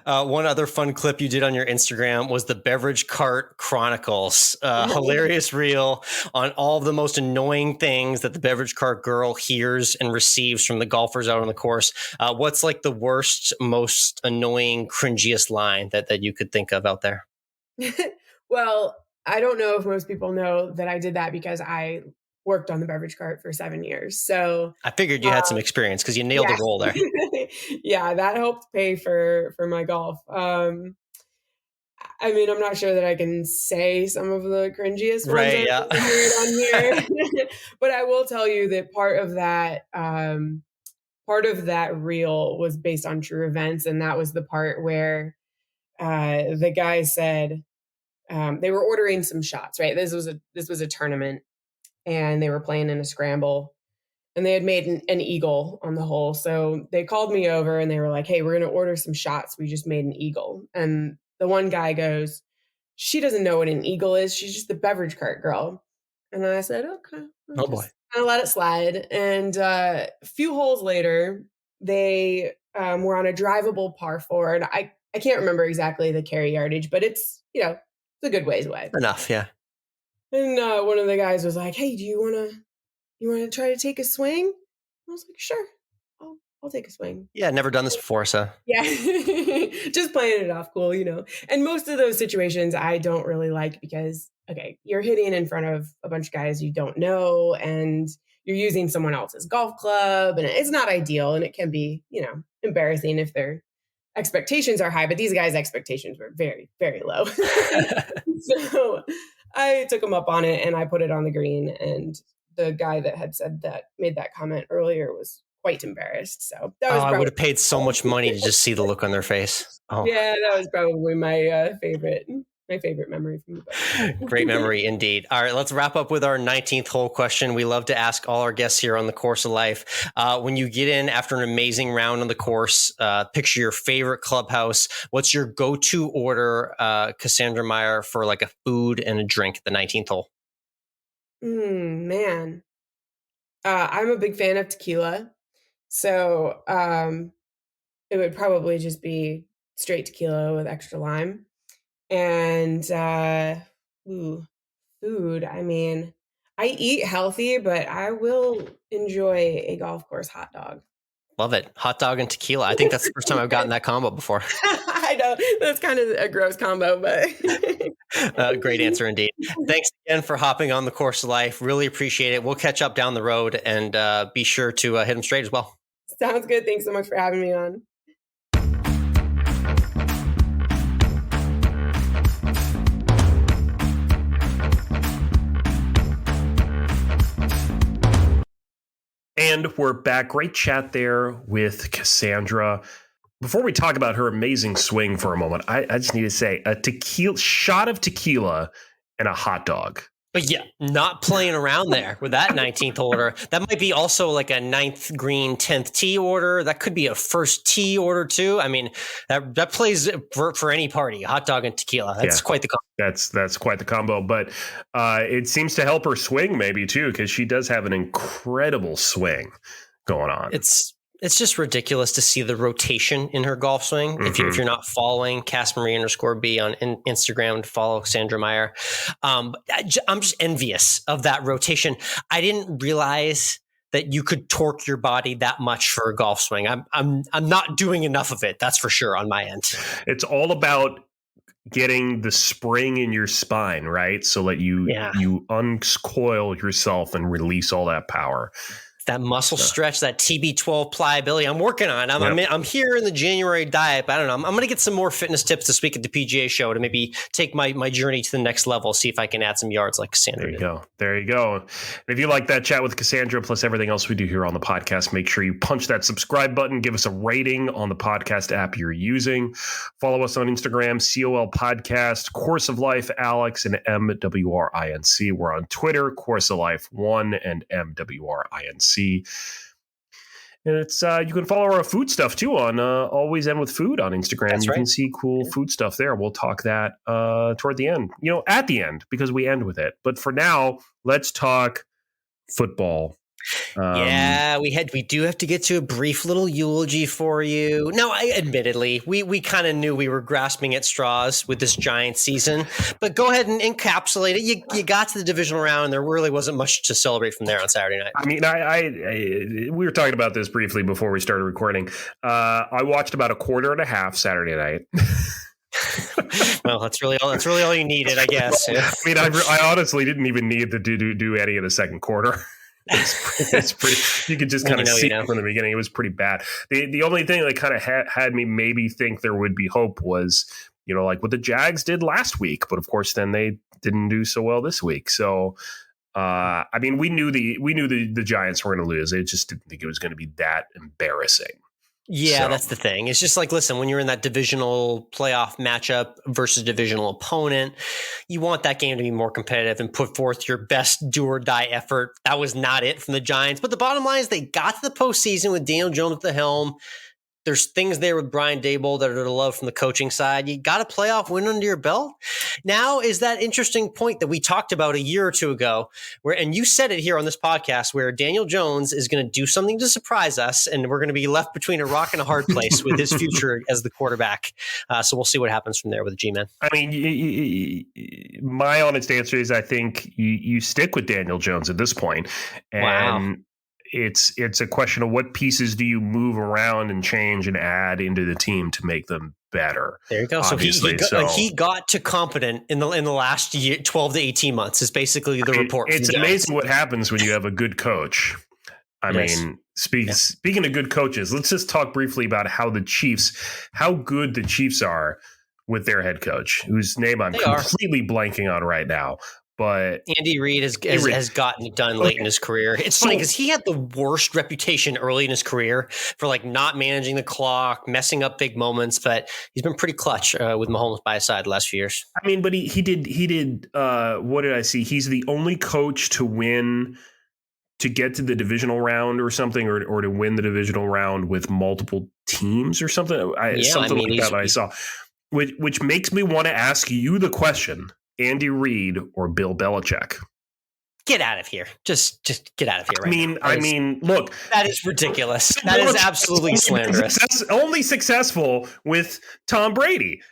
One other fun clip you did on your Instagram was the Beverage Cart Chronicles. Hilarious reel on all of the most annoying things that the beverage cart girl hears and receives from the golfers out on the course. What's like the worst, most annoying, cringiest line that you could think of out there? Well, I don't know if most people know that I did that because I worked on the beverage cart for 7 years. So I figured you had some experience because you nailed the role there. Yeah, that helped pay for my golf. I'm not sure that I can say some of the cringiest ones on here, but I will tell you that part of that reel was based on true events, and that was the part where the guy said they were ordering some shots. Right, this was a tournament, and they were playing in a scramble. And they had made an eagle on the hole. So they called me over and they were like, hey, we're going to order some shots. We just made an eagle. And the one guy goes, she doesn't know what an eagle is. She's just the beverage cart girl. And I said, okay. Oh boy. I let it slide. And a few holes later, they were on a drivable par 4. And I can't remember exactly the carry yardage, but it's a good ways away. Enough, yeah. And one of the guys was like, hey, do you want to try to take a swing? I was like, sure, I'll take a swing. Yeah, never done this before, so. Yeah, just playing it off cool, And most of those situations I don't really like because, okay, you're hitting in front of a bunch of guys you don't know and you're using someone else's golf club and it's not ideal and it can be, embarrassing if their expectations are high, but these guys' expectations were very, very low. So I took them up on it and I put it on the green, and the guy that had made that comment earlier was quite embarrassed. So that was I would have paid so much money to just see the look on their face. Oh. Yeah, that was probably my favorite memory from the book. Great memory indeed. All right, let's wrap up with our 19th hole question. We love to ask all our guests here on the Course of Life. When you get in after an amazing round on the course, picture your favorite clubhouse. What's your go-to order, Cassandra Meyer, for like a food and a drink at the 19th hole? Man. I'm a big fan of tequila. So it would probably just be straight tequila with extra lime. And food. I eat healthy, but I will enjoy a golf course hot dog. Love it. Hot dog and tequila. I think that's the first time I've gotten that combo before. I know. That's kind of a gross combo, but... Great answer indeed. Thanks again for hopping on the Course of Life. Really appreciate it. We'll catch up down the road and be sure to hit them straight as well. Sounds good. Thanks so much for having me on. And we're back. Great chat there with Cassandra. before we talk about her amazing swing for a moment, I just need to say a shot of tequila and a hot dog. But yeah, not playing around there with that 19th order. That might be also like a 9th green, 10th tee order. That could be a first tee order too. I mean, that plays for any party. Hot dog and tequila. That's quite the combo. That's quite the combo. But it seems to help her swing maybe too, because she does have an incredible swing going on. It's just ridiculous to see the rotation in her golf swing. If you're not following @CassMarie_B on Instagram, to follow Cassandra Meyer. I'm just envious of that rotation. I didn't realize that you could torque your body that much for a golf swing. I'm not doing enough of it. That's for sure on my end. It's all about getting the spring in your spine, right? So that you uncoil yourself and release all that power. That muscle stretch, that TB12 pliability. I'm working on. I'm here in the January diet, but I don't know. I'm going to get some more fitness tips this week at the PGA Show to maybe take my journey to the next level. See if I can add some yards like Cassandra did. There you go. And if you like that chat with Cassandra, plus everything else we do here on the podcast, make sure you punch that subscribe button. Give us a rating on the podcast app you're using. Follow us on Instagram, COL Podcast, Course of Life, Alex, and MWRINC. We're on Twitter, Course of Life 1 and MWRINC. And it's you can follow our food stuff too on Always End with Food on Instagram. That's you right. can see cool food stuff there. We'll talk that toward the end, at the end, because we end with it. But for now, let's talk football. We do have to get to a brief little eulogy for you. Now, admittedly, we kind of knew we were grasping at straws with this Giants season, but go ahead and encapsulate it. You got to the divisional round, and there really wasn't much to celebrate from there on Saturday night. I mean, we were talking about this briefly before we started recording. I watched about a quarter and a half Saturday night. Well, that's really all you needed, I guess. I mean, I honestly didn't even need to do any of the second quarter. It's pretty. You could just kind of see it from the beginning. It was pretty bad. The only thing that kind of had me maybe think there would be hope was, like what the Jags did last week. But of course, then they didn't do so well this week. So, I mean, we knew the Giants were going to lose. I just didn't think it was going to be that embarrassing. Yeah, that's the thing. It's just like, listen, when you're in that divisional playoff matchup versus divisional opponent, you want that game to be more competitive and put forth your best do or die effort. That was not it from the Giants. But the bottom line is they got to the postseason with Daniel Jones at the helm. There's things there with Brian Daboll that are to love from the coaching side. You got a playoff win under your belt. Now is that interesting point that we talked about a year or two ago, and you said it here on this podcast, where Daniel Jones is going to do something to surprise us, and we're going to be left between a rock and a hard place with his future as the quarterback. So we'll see what happens from there with the G-Man. I mean, my honest answer is I think you stick with Daniel Jones at this point. And wow. It's a question of what pieces do you move around and change and add into the team to make them better. There you go. So he got to competent in the last year, 12 to 18 months is basically the report. It's amazing what happens when you have a good coach. I mean, speaking of good coaches, let's just talk briefly about how good the Chiefs are with their head coach, whose name I'm completely blanking on right now. But Andy Reid has gotten it done late in his career. It's funny because he had the worst reputation early in his career for like not managing the clock, messing up big moments. But he's been pretty clutch with Mahomes by his side the last few years. I mean, but he did. What did I see? He's the only coach to get to the divisional round or something, or to win the divisional round with multiple teams or something. I saw, which makes me want to ask you the question. Andy Reid or Bill Belichick? Get out of here. Just get out of here right now. I mean, look. That is ridiculous. That is absolutely slanderous. Only successful with Tom Brady.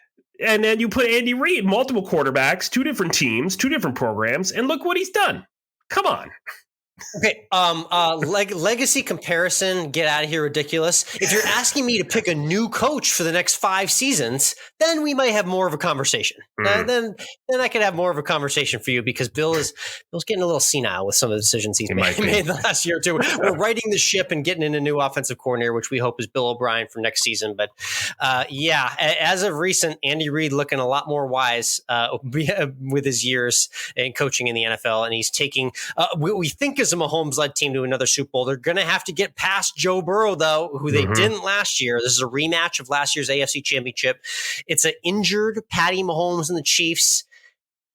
And then you put Andy Reid, multiple quarterbacks, 2 different teams, 2 different programs, and look what he's done. Come on. Okay, legacy comparison, get out of here, ridiculous. If you're asking me to pick a new coach for the next 5 seasons, then we might have more of a conversation. Then I could have more of a conversation for you because Bill's getting a little senile with some of the decisions he's made the last year or two. We're righting the ship and getting in a new offensive coordinator, which we hope is Bill O'Brien for next season. But as of recent, Andy Reid looking a lot more wise with his years in coaching in the NFL, and he's taking what we think is as a Mahomes-led team to another Super Bowl. They're going to have to get past Joe Burrow, though, who they didn't last year. This is a rematch of last year's AFC Championship. It's an injured Patty Mahomes and the Chiefs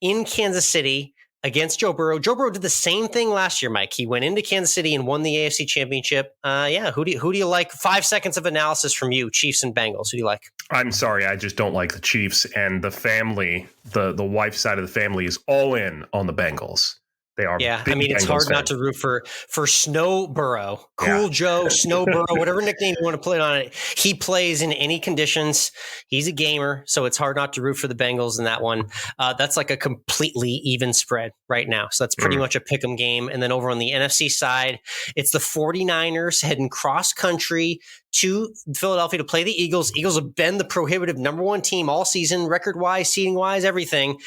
in Kansas City against Joe Burrow. Joe Burrow did the same thing last year, Mike. He went into Kansas City and won the AFC Championship. Who do you like? 5 seconds of analysis from you, Chiefs and Bengals. Who do you like? I'm sorry, I just don't like the Chiefs, and the family, the wife's side of the family is all in on the Bengals. They are. Yeah, I mean, it's hard not to root for Snow Burrow, Joe, Snow Burrow, whatever nickname you want to put on it. He plays in any conditions. He's a gamer, so it's hard not to root for the Bengals in that one. That's like a completely even spread right now. So that's pretty much a pick'em game. And then over on the NFC side, it's the 49ers heading cross country to Philadelphia to play the Eagles. Eagles have been the prohibitive number one team all season, record-wise, seeding-wise, everything.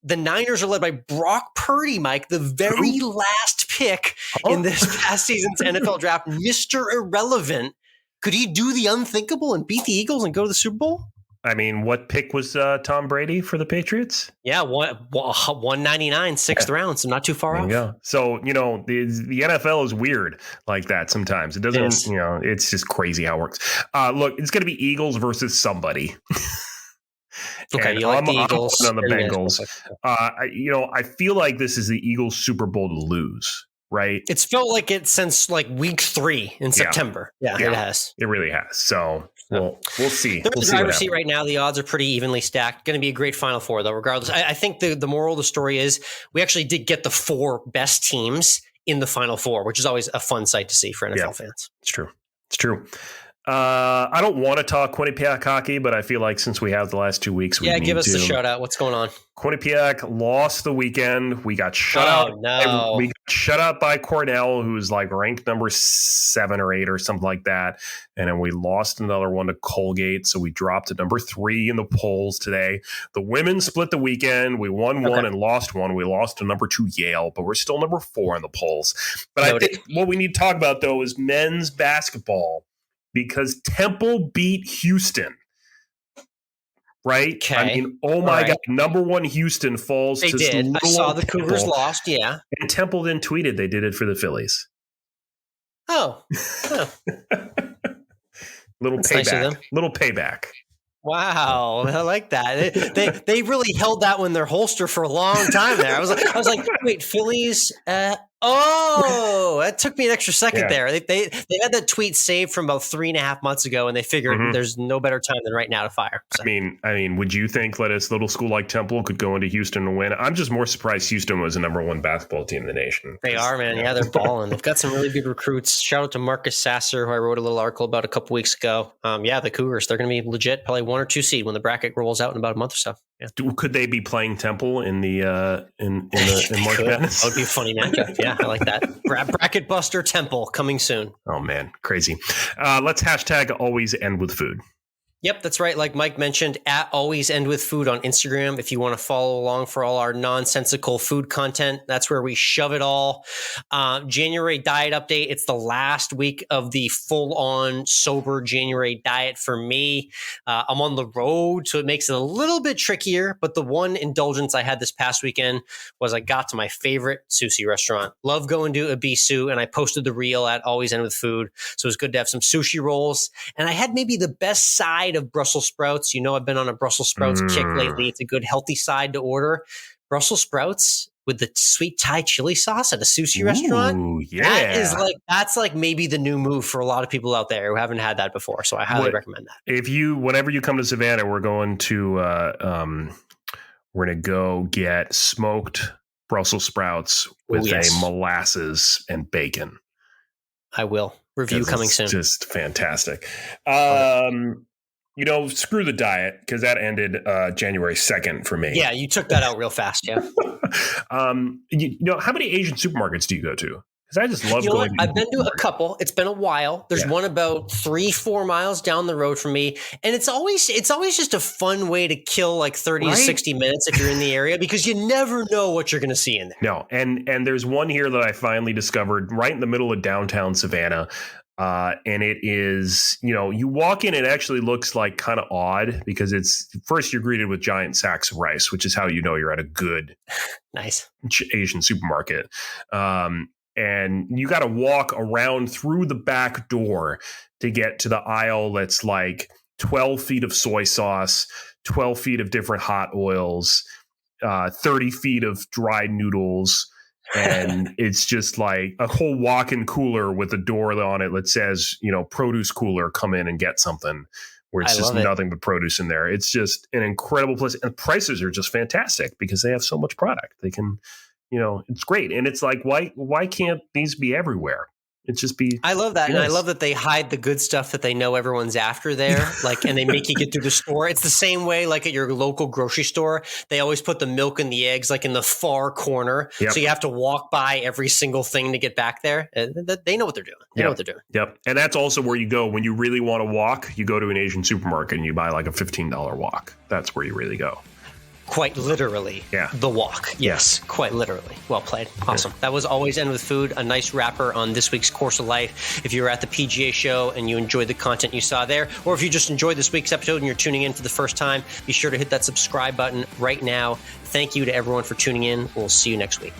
The Niners are led by Brock Purdy, Mike, the very last pick in this past season's NFL draft. Mr. Irrelevant. Could he do the unthinkable and beat the Eagles and go to the Super Bowl? I mean, what pick was Tom Brady for the Patriots? Yeah, 199, sixth round, so not too far off. Yeah. So, the NFL is weird like that sometimes. It doesn't, it's just crazy how it works. Look, it's going to be Eagles versus somebody. Okay, you like the Eagles. I'm on the Bengals. I feel like this is the Eagles' Super Bowl to lose, right? It's felt like it since like week 3 in September. Yeah, it has. It really has. So we'll see. They're in the driver's seat right now. The odds are pretty evenly stacked. Going to be a great Final Four, though, regardless. I think the moral of the story is we actually did get the 4 best teams in the Final Four, which is always a fun sight to see for NFL fans. It's true. I don't want to talk Quinnipiac hockey, but I feel like since we have the last 2 weeks, we need give us the shout out. What's going on? Quinnipiac lost the weekend. We got shut out. No. We got shut out by Cornell, who's like ranked number 7 or 8 or something like that. And then we lost another one to Colgate. So we dropped to number 3 in the polls today. The women split the weekend. We won one and lost one. We lost to number 2 Yale, but we're still number 4 in the polls. But I think what we need to talk about, though, is men's basketball. Because Temple beat Houston, right? Okay. I mean, God, number 1 Houston falls to did. I saw the Temple. Cougars lost, yeah. And Temple then tweeted they did it for the Phillies. Oh. Little payback. Wow, I like that. They really held that one in their holster for a long time there. I was like, wait, Phillies? That took me an extra second there. They had that tweet saved from about 3.5 months ago, and they figured there's no better time than right now to fire. So. I mean, would you think that a little school like Temple could go into Houston and win? I'm just more surprised Houston was the number 1 basketball team in the nation. They are, man. Yeah, they're balling. They've got some really good recruits. Shout out to Marcus Sasser, who I wrote a little article about a couple weeks ago. The Cougars, they're going to be legit, probably 1 or 2 seed when the bracket rolls out in about a month or so. Yeah. Could they be playing Temple in the in March Madness? That would be a funny matchup. Yeah, I like that. Bracket Buster Temple coming soon. Oh man, crazy. Let's hashtag always end with food. Yep, that's right. Like Mike mentioned, at AlwaysEndWithFood on Instagram. If you want to follow along for all our nonsensical food content, that's where we shove it all. January diet update. It's the last week of the full-on sober January diet for me. I'm on the road, so it makes it a little bit trickier. But the one indulgence I had this past weekend was I got to my favorite sushi restaurant. Love going to Ibisu, and I posted the reel at AlwaysEndWithFood. So it was good to have some sushi rolls. And I had maybe the best side of Brussels sprouts. I've been on a Brussels sprouts kick lately. It's a good healthy side to order. Brussels sprouts with the sweet Thai chili sauce at a sushi restaurant. Yeah. That's like maybe the new move for a lot of people out there who haven't had that before. So I highly recommend that. Whenever you come to Savannah, we're going to go get smoked Brussels sprouts with a molasses and bacon. I will. Review coming soon. Just fantastic. Screw the diet because that ended January 2nd for me. Yeah, you took that out real fast. Yeah. How many Asian supermarkets do you go to? Because I just love going. I've been to a couple. It's been a while. There's one about 3-4 miles down the road from me, and it's always just a fun way to kill like 30 to 60 minutes if you're in the area because you never know what you're going to see in there. No, and there's one here that I finally discovered right in the middle of downtown Savannah. And it is, you walk in, it actually looks like kind of odd because first you're greeted with giant sacks of rice, which is how you're at a good nice Asian supermarket. and you got to walk around through the back door to get to the aisle that's like 12 feet of soy sauce, 12 feet of different hot oils, 30 feet of dried noodles. And it's just like a whole walk-in cooler with a door on it that says, produce cooler, come in and get something, where it's just nothing but produce in there. It's just an incredible place. And prices are just fantastic because they have so much product. They can, it's great. And it's like, why can't these be everywhere? It's just be. I love that. Yes. And I love that they hide the good stuff that they know everyone's after there. And they make you get through the store. It's the same way, like at your local grocery store, they always put the milk and the eggs like in the far corner. Yep. So you have to walk by every single thing to get back there. They know what they're doing. They know what they're doing. Yep. And that's also where you go when you really want to walk. You go to an Asian supermarket and you buy like a $15 walk. That's where you really go. Quite literally, the walk. Yes, quite literally. Well played. Awesome. That was Always End with Food, a nice wrapper on this week's Course of Life. If you were at the PGA Show and you enjoyed the content you saw there, or if you just enjoyed this week's episode and you're tuning in for the first time, be sure to hit that subscribe button right now. Thank you to everyone for tuning in. We'll see you next week.